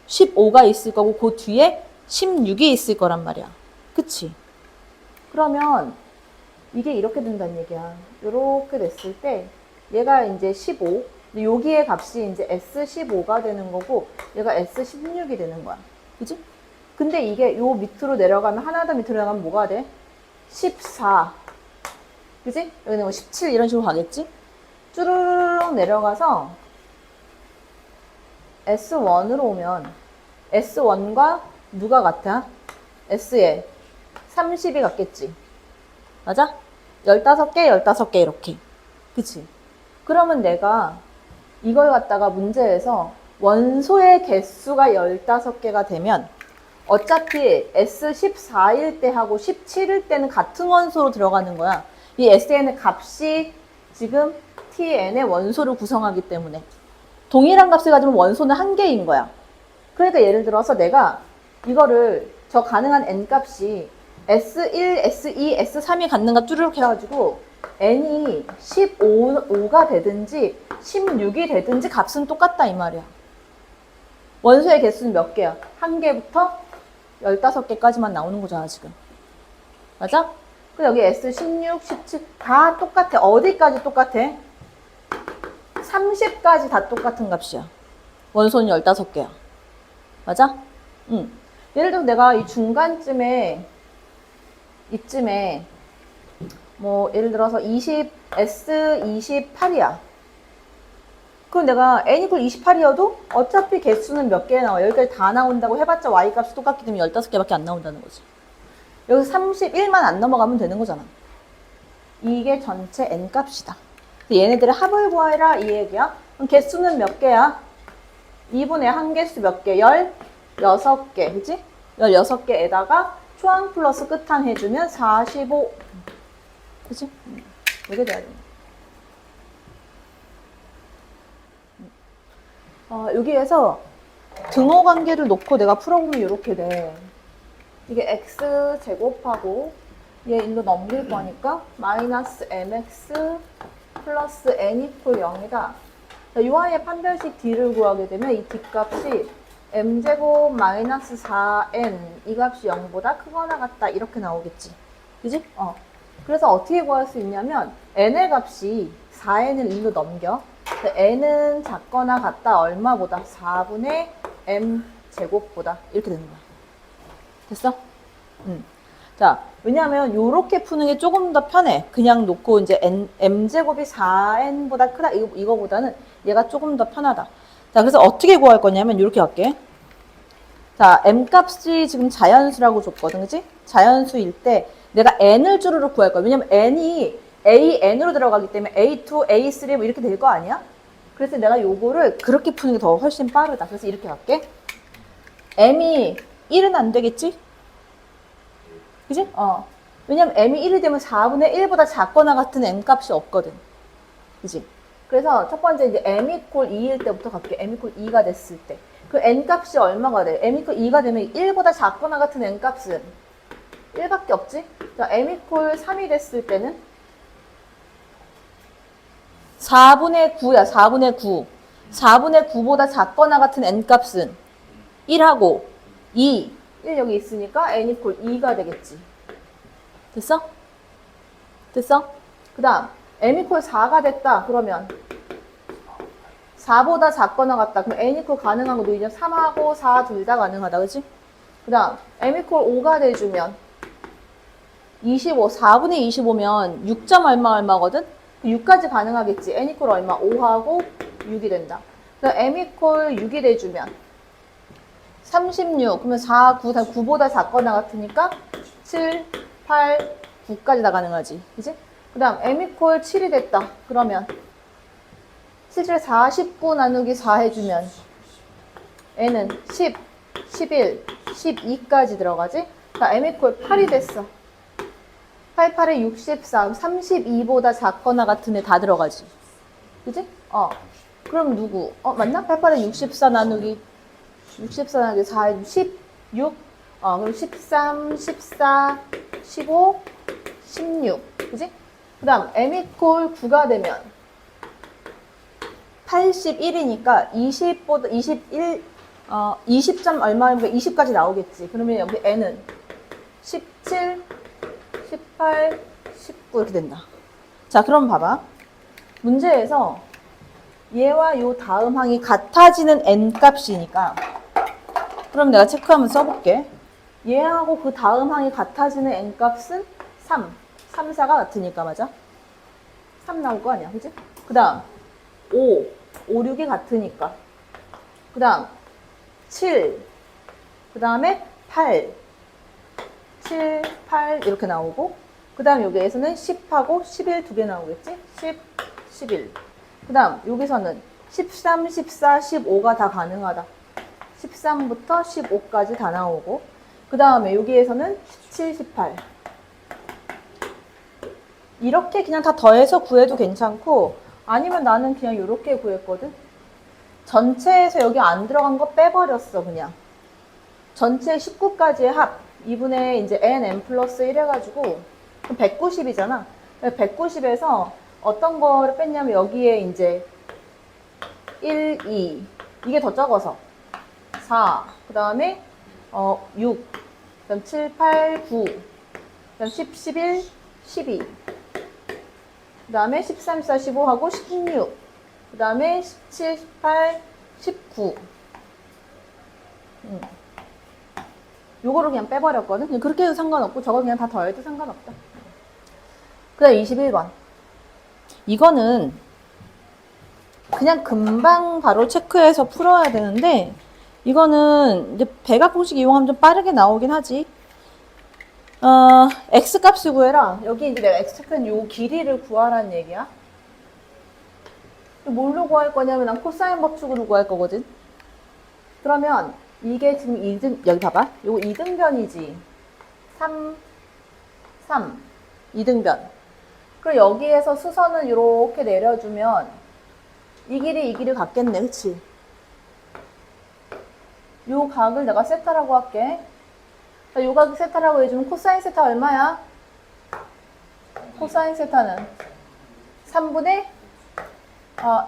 15가 있을 거고 그 뒤에 16이 있을 거란 말이야. 그치? 그러면 이게 이렇게 된다는 얘기야. 이렇게 됐을 때 얘가 이제 15, 여기의 값이 이제 S15가 되는 거고 얘가 S16이 되는 거야. 그치? 근데 이게 요 밑으로 내려가면 하나 더 밑으로 내려가면 뭐가 돼? 14. 그치? 여기는 뭐 17 이런 식으로 가겠지? 쭈르륵 내려가서 S1으로 오면 S1과 누가 같아? S에 30이 같겠지. 맞아? 15개, 15개 이렇게. 그치? 그러면 내가 이걸 갖다가 문제에서 원소의 개수가 15개가 되면 어차피 S14일 때하고 17일 때는 같은 원소로 들어가는 거야. 이 SN의 값이 지금 TN의 원소를 구성하기 때문에 동일한 값을 가지면 원소는 한 개인 거야. 그러니까 예를 들어서 내가 이거를 저 가능한 n 값이 S1, S2, S3이 갖는가 쭈르륵 해가지고 n이 15가 되든지 16이 되든지 값은 똑같다 이 말이야. 원소의 개수는 몇 개야? 한 개부터 15개까지만 나오는 거잖아 지금. 맞아? 그리고 여기 S16, 17 다 똑같아. 어디까지 똑같아? 30까지 다 똑같은 값이야. 원소는 15개야. 맞아? 응. 예를 들어 내가 이 중간쯤에 이쯤에 뭐 예를 들어서 S28이야. 그럼 내가 n 이퀄 28이어도 어차피 개수는 몇 개 나와. 여기까지 다 나온다고 해봤자 y값이 똑같기 때문에 15개밖에 안 나온다는 거지. 여기서 31만 안 넘어가면 되는 거잖아. 이게 전체 n 값이다. 얘네들의 합을 구하라 이 얘기야. 그럼 개수는 몇 개야? 2분의 한 개수 몇 개? 16개. 그치? 16개에다가 초항 플러스 끝항 해주면 45. 그치? 이게 돼야 돼. 여기에서 등호 관계를 놓고 내가 풀어보면 이렇게 돼. 이게 x 제곱하고 얘 일로 넘길 거니까 마이너스 mx 플러스 n 이퀄 0이다. 이 아이의 판별식 d를 구하게 되면 이 d값이 m제곱 마이너스 4n 이 값이 0보다 크거나 같다 이렇게 나오겠지. 그지? 그래서 어떻게 구할 수 있냐면 n의 값이 4n을 1로 넘겨. n은 작거나 같다 얼마보다? 4분의 m 제곱보다 이렇게 되는 거야. 됐어? 자, 왜냐하면 요렇게 푸는 게 조금 더 편해. 그냥 놓고 이제 m제곱이 4n보다 크다 이거보다는 얘가 조금 더 편하다. 자, 그래서 어떻게 구할 거냐면 이렇게 할게. 자, m 값이 지금 자연수라고 줬거든, 그치? 자연수일 때 내가 n을 주르륵 구할 거야. 왜냐면 n이 an으로 들어가기 때문에 a2, a3 뭐 이렇게 될 거 아니야? 그래서 내가 요거를 그렇게 푸는 게 더 훨씬 빠르다. 그래서 이렇게 할게. m이 1은 안 되겠지? 그지? 왜냐면 m이 1이 되면 4분의 1보다 작거나 같은 m 값이 없거든. 그지? 그래서 첫 번째 이제 m equal 2일 때부터 갈게. m equal 2가 됐을 때. 그 n 값이 얼마가 돼? m equal 2가 되면 1보다 작거나 같은 n 값은 1밖에 없지? 자, m equal 3이 됐을 때는 4분의 9야. 4분의 9. 4분의 9보다 작거나 같은 n 값은 1하고 2. 1 여기 있으니까 n equal 2가 되겠지. 됐어? 됐어? 그 다음 m equal 4가 됐다. 그러면 4보다 작거나 같다. 그럼 n equal 가능한 거 누이냐? 3하고 4 둘 다 가능하다. 그치? 그 다음 m equal 5가 돼주면 25, 4분의 25면 6점 얼마거든? 6까지 가능하겠지. n equal 얼마? 5하고 6이 된다. 그럼 m equal 6이 돼주면 36, 그러면 4, 9, 9보다 작거나 같으니까 7, 8, 9까지 다 가능하지. 그지? 그 다음 m equal 7이 됐다. 그러면 7을 4, 19 나누기 4 해주면 n은 10, 11, 12까지 들어가지? 그러니까 m equal 8이 됐어. 8, 8에 64, 32보다 작거나 같은 애 다 들어가지. 그지? 그럼 누구? 맞나? 8, 8에 64 나누기 4, 16? 그럼 13, 14, 15, 16. 그지? 그 다음, m equal 9가 되면 81이니까 20보다, 20점 얼마니까 20까지 나오겠지. 그러면 여기 n은 17, 18, 19 이렇게 된다. 자, 그럼 봐봐. 문제에서 얘와 요 다음 항이 같아지는 n 값이니까 그럼 내가 체크 한번 써볼게. 얘하고 그 다음 항이 같아지는 n 값은 3. 3, 4가 같으니까 맞아? 3 나올 거 아니야. 그치? 그 다음 5, 6이 같으니까. 그 다음 7, 그 다음에 8, 7, 8 이렇게 나오고 그 다음 여기에서는 10하고 11 두 개 나오겠지? 10, 11. 그 다음 여기서는 13, 14, 15가 다 가능하다. 13부터 15까지 다 나오고 그 다음에 여기에서는 17, 18 이렇게 그냥 다 더해서 구해도 괜찮고 아니면 나는 그냥 이렇게 구했거든. 전체에서 여기 안 들어간 거 빼버렸어. 그냥 전체 19까지의 합 2분의 이제 n 플러스 1 해가지고 190이잖아. 190에서 어떤 거를 뺐냐면 여기에 이제 1, 2 이게 더 적어서 4, 그 다음에 6, 그 다음 7, 8, 9, 그 다음 10, 11, 12, 그 다음에 13, 14, 15하고 16, 그 다음에 17, 18, 19. 요거를 그냥 빼버렸거든. 그냥 그렇게 해도 상관없고 저거 그냥 다 더해도 상관없다. 그 다음 21번. 이거는 그냥 금방 바로 체크해서 풀어야 되는데 이거는 이제 배각 공식 이용하면 좀 빠르게 나오긴 하지. x 값을 구해라. 여기 이제 내가 x 체크한 요 길이를 구하라는 얘기야. 뭘로 구할 거냐면 난 코사인 법칙으로 구할 거거든. 그러면 이게 지금 2등, 여기 봐봐. 요거 2등변이지. 3, 3. 2등변. 그리고 여기에서 수선을 이렇게 내려주면 이 길이 같겠네. 그치? 요 각을 내가 세타라고 할게. 요 각을 세타라고 해주면 코사인 세타 얼마야? 코사인 세타는 3분의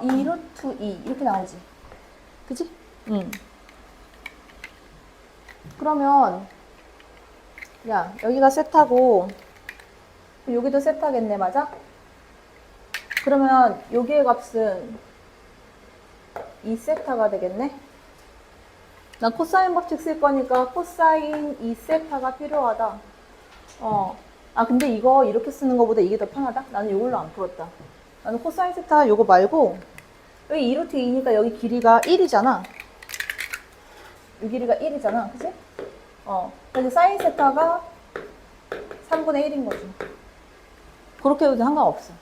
2 루트 2 이렇게 나오지. 그치? 그러면 야 여기가 세타고 여기도 세타겠네. 맞아? 그러면 여기의 값은 2세타가 되겠네. 난 코사인 법칙 쓸 거니까 코사인 2세타가 필요하다. 근데 이거 이렇게 쓰는 것보다 이게 더 편하다? 나는 이걸로 안 풀었다. 나는 코사인 세타 요거 말고 여기 2루트 2니까 여기 길이가 1이잖아. 이 길이가 1이잖아. 그치? 그래서 사인 세타가 3분의 1인 거지. 그렇게 해도 상관없어.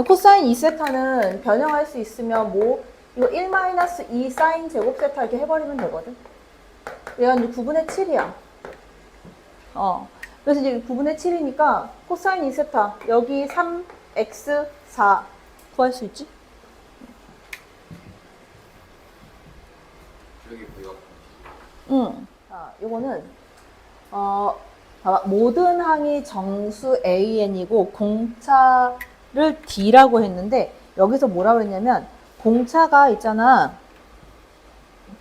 코사인 2세타는 변형할 수 있으면 뭐 이거 1-2 사인 제곱 세타 이렇게 해버리면 되거든. 얘가 이제 9분의 7이야. 그래서 이제 9분의 7이니까 코사인 2세타 여기 3x4 구할 수 있지? 여기 뭐야? 응. 자, 요거는 봐봐. 모든 항이 정수 AN이고 공차를 D라고 했는데 여기서 뭐라고 했냐면 공차가 있잖아.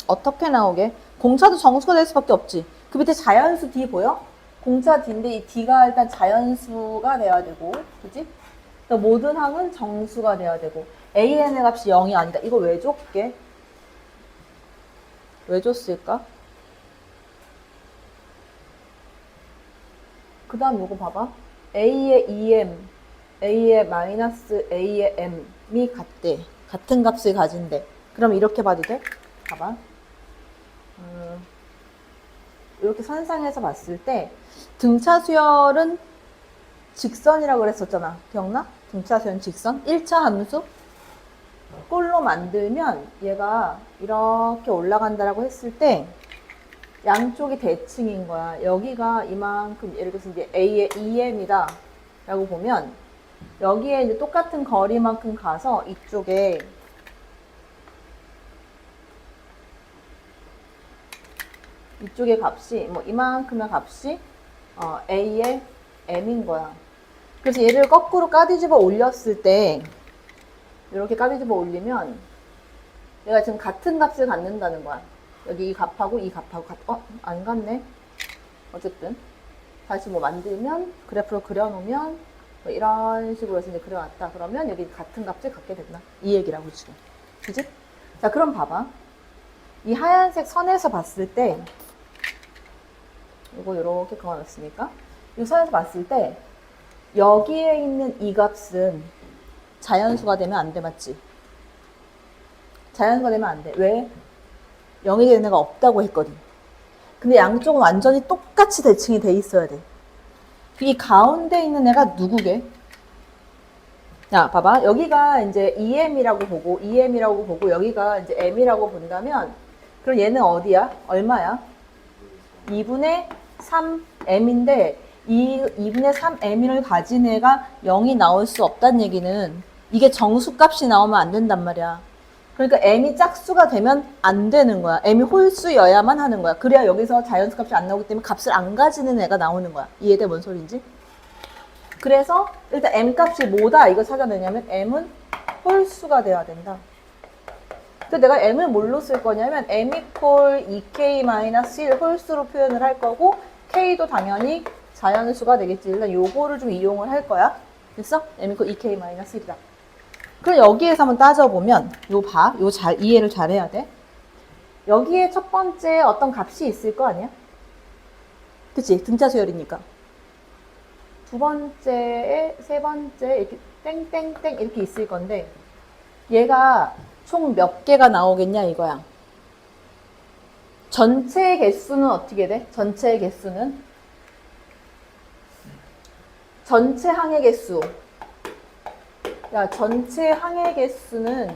어떻게 나오게? 공차도 정수가 될 수밖에 없지. 그 밑에 자연수 D 보여? 공차 D인데 이 D가 일단 자연수가 돼야 되고, 그치? 그러니까 모든 항은 정수가 돼야 되고 AN의 값이 0이 아니다. 이거 왜 줬게? 왜 줬을까? 그 다음 요거 봐봐. A의 EM, A의 마이너스 A의 M이 같대. 같은 값을 가진대. 그럼 이렇게 봐도 돼? 봐봐. 이렇게 선상에서 봤을 때 등차 수열은 직선이라고 그랬었잖아. 기억나? 등차 수열은 직선. 1차 함수 꼴로 만들면 얘가 이렇게 올라간다라고 했을 때 양쪽이 대칭인 거야. 여기가 이만큼, 예를 들어서 이제 A의 EM이다 라고 보면 여기에 이제 똑같은 거리만큼 가서 이쪽에 이쪽의 값이 뭐 이만큼의 값이 A의 M인 거야. 그래서 얘를 거꾸로 까뒤집어 올렸을 때 이렇게 까뒤집어 올리면 얘가 지금 같은 값을 갖는다는 거야. 여기 이 값하고 이 값하고 안 같네. 어쨌든 다시 뭐 만들면 그래프로 그려놓으면 뭐 이런 식으로 해서 이제 그려놨다. 그러면 여기 같은 값을 갖게 된다. 이 얘기라고 지금. 그지? 자, 그럼 봐봐. 이 하얀색 선에서 봤을 때 이거 이렇게 그어놨으니까 이 선에서 봤을 때 여기에 있는 이 값은 자연수가 되면 안 돼, 맞지? 자연수가 되면 안 돼. 왜? 0이 되는 애가 없다고 했거든. 근데 양쪽은 완전히 똑같이 대칭이 돼 있어야 돼. 이 가운데 있는 애가 누구게? 야, 봐봐. 여기가 이제 EM이라고 보고 여기가 이제 M이라고 본다면 그럼 얘는 어디야? 얼마야? 2분의 3M인데 이 2분의 3M을 가진 애가 0이 나올 수 없다는 얘기는 이게 정수값이 나오면 안 된단 말이야. 그러니까 M이 짝수가 되면 안 되는 거야. M이 홀수여야만 하는 거야. 그래야 여기서 자연수 값이 안 나오기 때문에 값을 안 가지는 애가 나오는 거야. 이해돼? 뭔 소린지? 그래서 일단 M 값이 뭐다 이거 찾아내냐면 M은 홀수가 돼야 된다. 근데 내가 M을 뭘로 쓸 거냐면 M equal 2K-1 홀수로 표현을 할 거고 K도 당연히 자연수가 되겠지. 일단 요거를 좀 이용을 할 거야. 됐어? M equal 2K-1이다. 그럼 여기에서 한번 따져보면 요 봐. 요 이해를 잘 해야 돼. 여기에 첫 번째 어떤 값이 있을 거 아니야? 그치? 등차 수열이니까. 두 번째에 세 번째 이렇게 땡땡땡 이렇게 있을 건데 얘가 총 몇 개가 나오겠냐 이거야. 전체 개수는 어떻게 돼? 전체 개수는 전체 항의 개수. 야, 전체 항의 개수는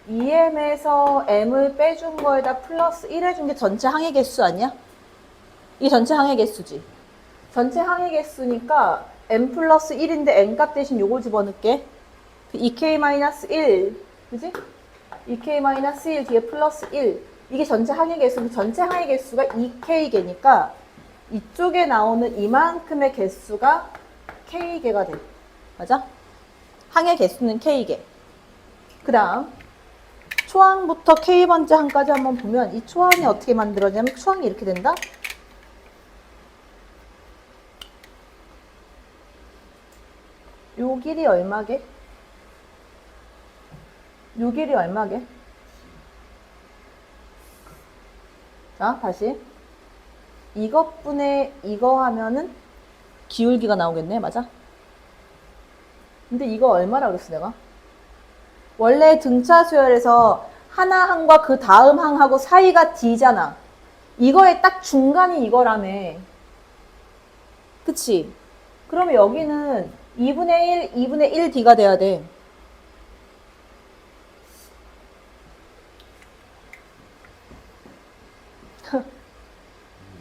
EM에서 M을 빼준 거에다 플러스 1 해준 게 전체 항의 개수 아니야? 이게 전체 항의 개수지. 전체 항의 개수니까 M 플러스 1인데 N 값 대신 요걸 집어넣을게. 2K-1, 그지? 2K-1 뒤에 플러스 1. 이게 전체 항의 개수고 전체 항의 개수가 2K개니까 이쪽에 나오는 이만큼의 개수가 K개가 돼. 맞아? 항의 개수는 K개. 그 다음 초항부터 K번째 항까지 한번 보면 이 초항이 어떻게 만들어지냐면 초항이 이렇게 된다. 요 길이 얼마게? 요 길이 얼마게? 자, 다시. 이것분의 이거 하면은 기울기가 나오겠네. 맞아? 근데 이거 얼마라고 했어, 내가? 원래 등차 수열에서 하나 항과 그 다음 항하고 사이가 D잖아. 이거의 딱 중간이 이거라며. 그치? 그러면 여기는 2분의 1, 2분의 1D가 돼야 돼.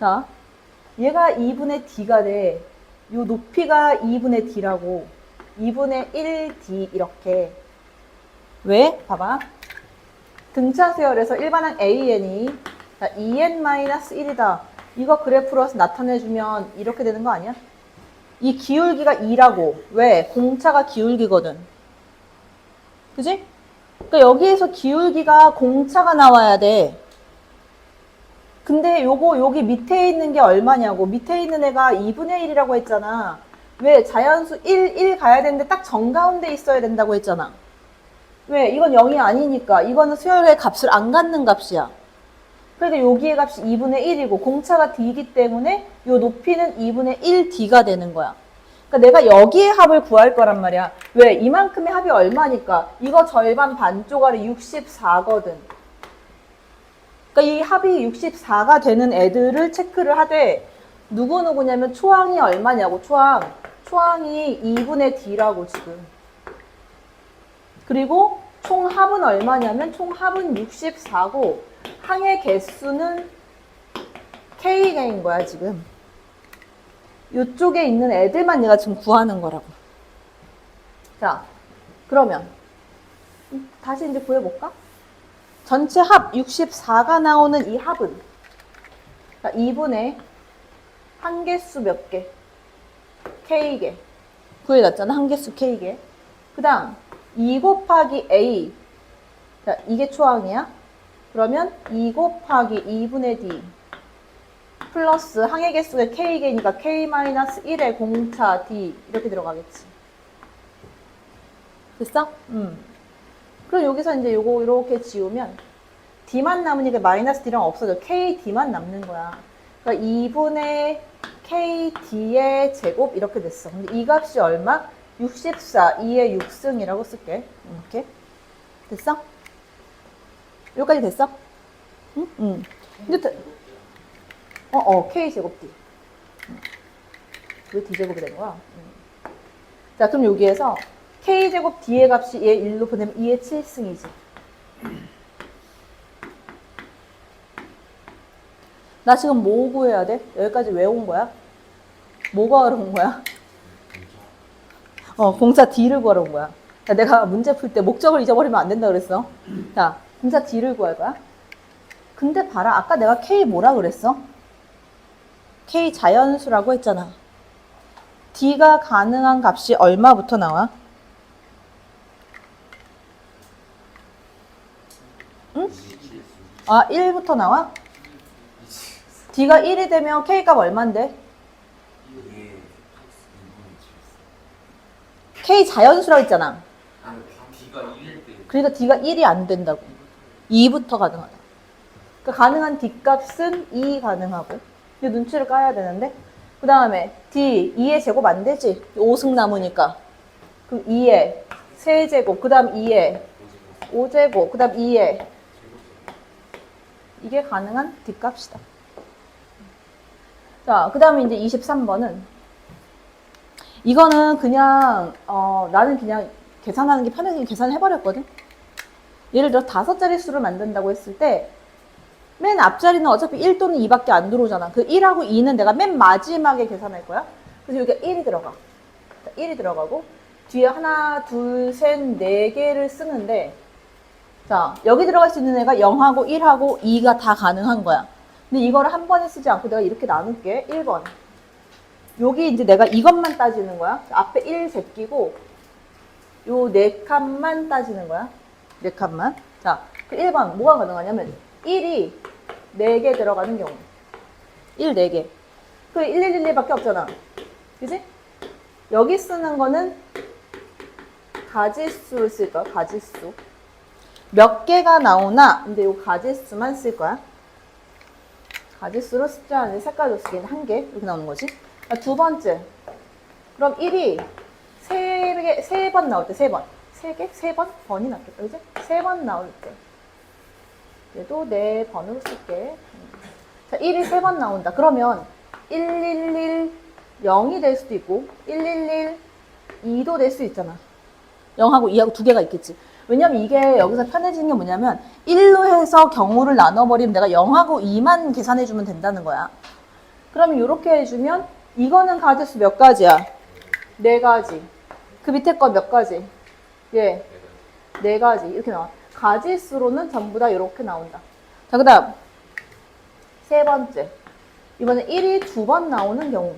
자, 얘가 2분의 D가 돼. 요 높이가 2분의 D라고. 2분의 1D 이렇게. 왜? 봐봐. 등차 수열에서 일반항 AN이 2n-1이다. 이거 그래프로 나타내주면 이렇게 되는 거 아니야? 이 기울기가 2라고. 왜? 공차가 기울기거든. 그지? 그러니까 여기에서 기울기가 공차가 나와야 돼. 근데 요거 여기 밑에 있는 게 얼마냐고. 밑에 있는 애가 2분의 1이라고 했잖아. 왜? 자연수 1 가야 되는데 딱 정가운데 있어야 된다고 했잖아. 왜? 이건 0이 아니니까. 이거는 수열의 값을 안 갖는 값이야. 그래도 여기의 값이 2분의 1이고 공차가 D이기 때문에 요 높이는 2분의 1D가 되는 거야. 그러니까 내가 여기의 합을 구할 거란 말이야. 왜? 이만큼의 합이 얼마니까? 이거 절반 반 쪼가리 64거든. 그러니까 이 합이 64가 되는 애들을 체크를 하되 누구냐면 초항이 얼마냐고. 초항이 2분의 D라고 지금. 그리고 총합은 얼마냐면 총합은 64고 항의 개수는 K개인 거야 지금. 이쪽에 있는 애들만 내가 지금 구하는 거라고. 자, 그러면 다시 이제 구해볼까? 전체 합 64가 나오는 이 합은 2분의 한개수 몇 개? K개. 구해놨잖아. 한개수 K개. 그 다음 2 곱하기 A. 자, 이게 초항이야. 그러면 2 곱하기 2분의 D 플러스 항의 개수가 K개니까 K-1의 공차 D 이렇게 들어가겠지. 됐어? 그럼 여기서 이제 요거 이렇게 지우면 D만 남으니까 마이너스 D랑 없어져. KD만 남는 거야. 그러니까 2분의 KD의 제곱 이렇게 됐어. 근데 이 값이 얼마? 64, 2의 6승이라고 쓸게. 이렇게. 됐어? 여기까지 됐어? 응? 응. 근데 K제곱 D. 왜 D제곱이 되는 거야? 자, 그럼 여기에서 K제곱 D의 값이 얘 1로 보내면 2의 7승이지. 나 지금 뭐 구해야 돼? 여기까지 왜 온 거야? 뭐가 어려운 거야? 공차 D를 구하러 온 거야. 자, 내가 문제 풀 때 목적을 잊어버리면 안 된다 그랬어. 자, 공차 D를 구할 거야. 근데 봐라. 아까 내가 K 뭐라 그랬어? K 자연수라고 했잖아. D가 가능한 값이 얼마부터 나와? 응? 1부터 나와? D가 1이 되면 K 값 얼만데? K 자연수라고 했잖아. 그러니까 D가 1이 안 된다고. 2부터 가능하다. 그러니까 가능한 D 값은 2 가능하고. 이 눈치를 까야 되는데. 그 다음에 D 2의 제곱 안 되지? 5승 남으니까. 그럼 2의 세제곱. 그 다음 2의 5제곱. 그 다음 2의 이게 가능한 D 값이다. 자, 그 다음에 이제 23번은 이거는 그냥 나는 그냥 계산하는 게 편해서 계산을 해버렸거든. 예를 들어 5자리 수를 만든다고 했을 때 맨 앞자리는 어차피 1 또는 2밖에 안 들어오잖아. 그 1하고 2는 내가 맨 마지막에 계산할 거야. 그래서 여기가 1이 들어가. 1이 들어가고 뒤에 하나, 둘, 셋, 4개를 쓰는데 자, 여기 들어갈 수 있는 애가 0하고 1하고 2가 다 가능한 거야. 근데 이거를 한 번에 쓰지 않고 내가 이렇게 나눌게. 1번. 여기 이제 내가 이것만 따지는 거야. 앞에 1 제끼고 요 4칸만 따지는 거야. 4칸만. 자, 그 1번 뭐가 가능하냐면 1이 4개 들어가는 경우. 1, 4개. 그 1111밖에 없잖아. 그지? 여기 쓰는 거는 가지수를 쓸 거야. 가지수. 몇 개가 나오나? 근데 요 가지수만 쓸 거야. 가지수로 숫자 안에 색깔로 쓰기는 1개. 이렇게 나오는 거지. 두 번째. 그럼 1이 3번 나올 때 3번. 3개? 3번? 번이 낫겠다. 그지? 3번 나올 때. 얘도 4번으로 쓸게. 자, 1이 3번 나온다. 그러면 111 0이 될 수도 있고 111 2도 될 수 있잖아. 0하고 2하고 두 개가 있겠지. 왜냐면 이게 여기서 편해지는 게 뭐냐면 1로 해서 경우를 나눠버리면 내가 0하고 2만 계산해주면 된다는 거야. 그러면 이렇게 해주면 이거는 가지수 몇 가지야? 4가지. 그 밑에 거 몇 가지? 예, 4가지. 이렇게 나와. 가지수로는 전부 다 이렇게 나온다. 자, 그 다음 세 번째. 이번에 1이 2번 나오는 경우.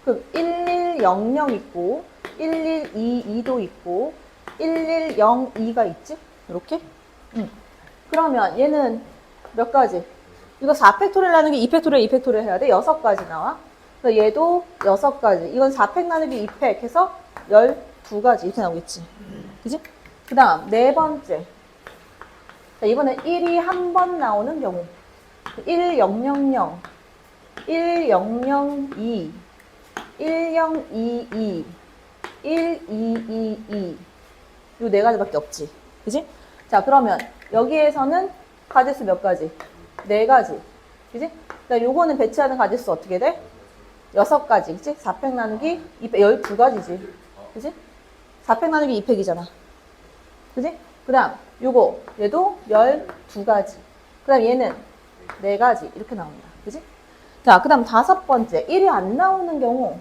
그 1100 있고 1122도 있고 1102가 있지? 이렇게? 그러면 얘는 몇 가지? 이거 4팩토리얼 나누기 2팩토리얼 2팩토리얼 해야 돼? 6가지 나와. 그래서 얘도 6가지. 이건 4팩 나누기 2팩 해서 12가지 이렇게 나오겠지. 그지? 그 다음 네 번째. 자, 이번에 1이 한 번 나오는 경우. 1000, 1002, 1022, 1222. 요 네 가지밖에 없지. 그지? 자, 그러면 여기에서는 가지수 몇 가지? 4가지. 그지? 그러니까 요거는 배치하는 가지수 어떻게 돼? 6가지. 그지? 4팩 나누기 2팩, 12가지지. 그지? 4팩 나누기 2팩이잖아. 그지? 그 다음, 요거, 얘도 12가지. 그 다음 얘는 4가지. 이렇게 나온다. 그지? 자, 그 다음 5번째. 1이 안 나오는 경우.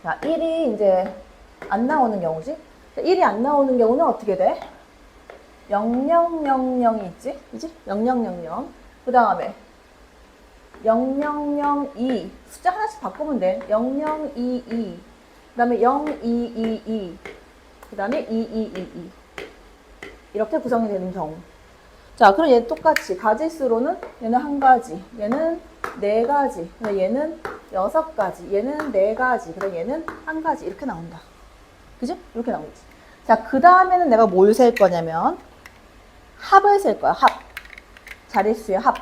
자, 1이 이제 안 나오는 경우지? 1이 안 나오는 경우는 어떻게 돼? 0000이 있지? 그지? 0000. 그 다음에 0002. 숫자 하나씩 바꾸면 돼. 0022. 그 다음에 0222. 그 다음에 2222. 이렇게 구성이 되는 경우. 자, 그럼 얘 똑같이 가지수로는 얘는 1가지, 얘는 4가지, 얘는 6가지, 얘는 4가지, 그다음 얘는 1가지 이렇게 나온다. 그지? 이렇게 나오지. 자, 그 다음에는 내가 뭘 셀 거냐면 합을 셀 거야. 합. 자릿수의 합.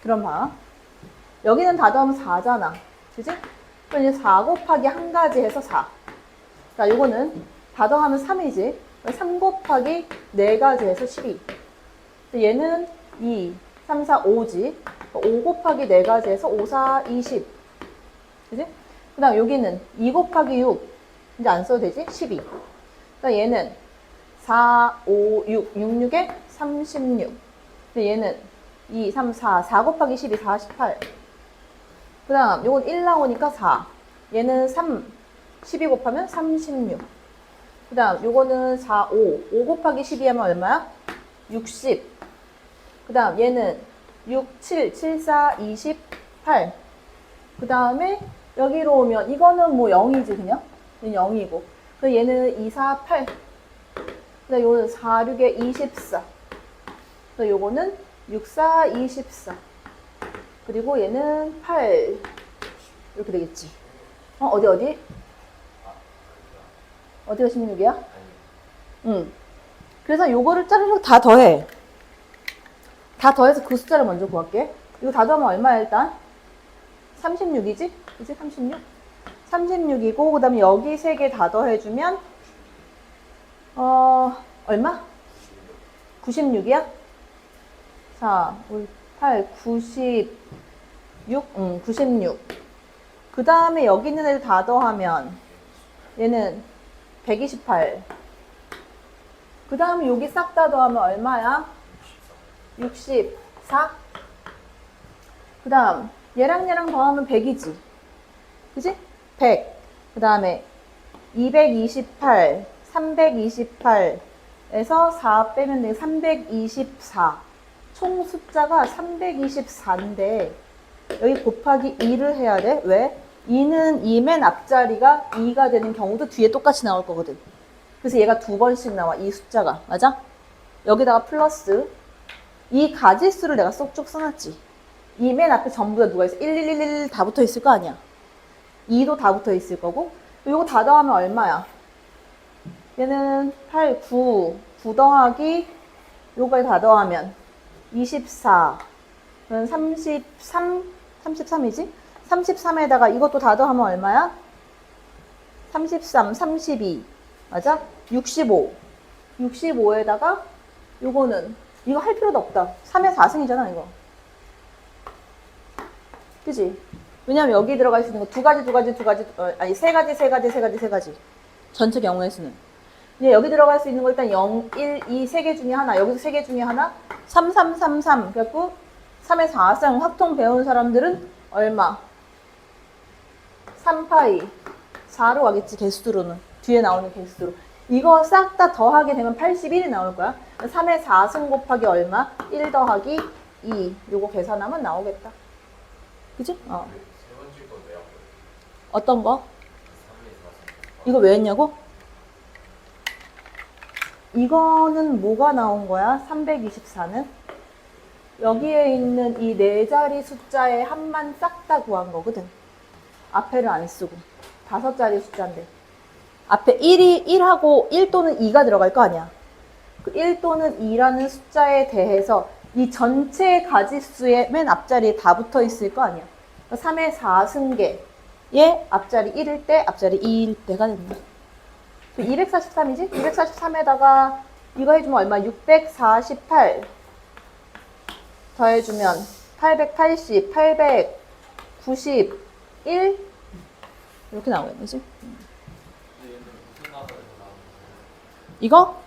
그럼 봐. 여기는 다 더하면 4잖아. 그지? 그럼 이제 4 곱하기 1가지 해서 4. 자, 요거는 다 더하면 3이지. 3 곱하기 4가지 해서 12. 얘는 2, 3, 4, 5지. 5 곱하기 4가지 해서 5, 4, 20. 그지? 그 다음 여기는 2 곱하기 6. 이제 안 써도 되지? 12. 그 다음 얘는 4, 5, 6. 6, 6에 36. 얘는 2, 3, 4. 4 곱하기 12, 48. 그 다음 요건 1 나오니까 4. 얘는 3. 12 곱하면 36. 그 다음 요거는 4, 5. 5 곱하기 12 하면 얼마야? 60. 그 다음 얘는 6, 7, 7, 4, 28. 그 다음에 여기로 오면 이거는 뭐 0이지 그냥? 얘는 0이고. 그럼 얘는 2, 4, 8. 그 다음 요거는 4, 6에 24. 그래서 요거는 6, 4, 24. 그리고 얘는 8. 이렇게 되겠지. 어디? 어디가 16이야? 응. 그래서 요거를 짜르륵 다 더해. 다 더해서 그 숫자를 먼저 구할게. 이거 다 더하면 얼마야 일단? 36이지? 그치? 36? 36이고 그 다음에 여기 3개 다 더해주면 얼마? 96이야? 자, 8, 96? 96. 그 다음에 여기 있는 애들 다 더하면 얘는 128. 그 다음에 여기 싹 다 더하면 얼마야? 64. 그 다음 얘랑 더하면 100이지. 그지? 100. 그 다음에 228, 328에서 4 빼면 돼. 324. 총 숫자가 324인데 여기 곱하기 2를 해야 돼. 왜? 2는 이 맨 앞자리가 2가 되는 경우도 뒤에 똑같이 나올 거거든. 그래서 얘가 2번씩 나와. 이 숫자가. 맞아? 여기다가 플러스 이 가지수를 내가 쏙쭉 써놨지. 이 맨 앞에 전부 다 누가 있어? 1111 다 붙어 있을 거 아니야. 2도 다 붙어 있을 거고. 이거 다 더하면 얼마야? 얘는 8, 9. 9 더하기 요거에 다 더하면 24. 그럼 33이지? 33에다가 이것도 다 더하면 얼마야? 33, 32. 맞아? 65. 65에다가 요거는 이거 할 필요도 없다. 3의 4승이잖아 이거. 그지? 왜냐면 여기 들어갈 수 있는 거 두 가지 아니 세 가지 전체 경우의 수는 이제 여기 들어갈 수 있는 거 일단 0, 1, 2 세 개 중에 하나, 여기서 세 개 중에 하나 3, 3, 3, 3 그래갖고 3의 4승 확통 배운 사람들은 얼마? 3파이 4로 가겠지 개수로는 뒤에 나오는 개수로 이거 싹 다 더하게 되면 81이 나올 거야 3의 4승 곱하기 얼마? 1 더하기 2 요거 계산하면 나오겠다 그치? 세 번째 거 내가 어떤 거? 3에 4승. 이거 왜 했냐고? 이거는 뭐가 나온 거야? 324는? 여기에 있는 이 네 자리 숫자의 합만 싹 다 구한 거거든. 앞에를 안 쓰고. 5자리 숫자인데. 앞에 1하고 1 또는 2가 들어갈 거 아니야. 그 1 또는 2라는 숫자에 대해서 이 전체 가지수의 맨 앞자리에 다 붙어 있을 거 아니야. 3의 4승계의 앞자리 1일 때, 앞자리 2일 때가 된다. 243이지? 243에다가 이거 해주면 얼마? 648 더해주면 880, 891 이렇게 나오겠지? 이거?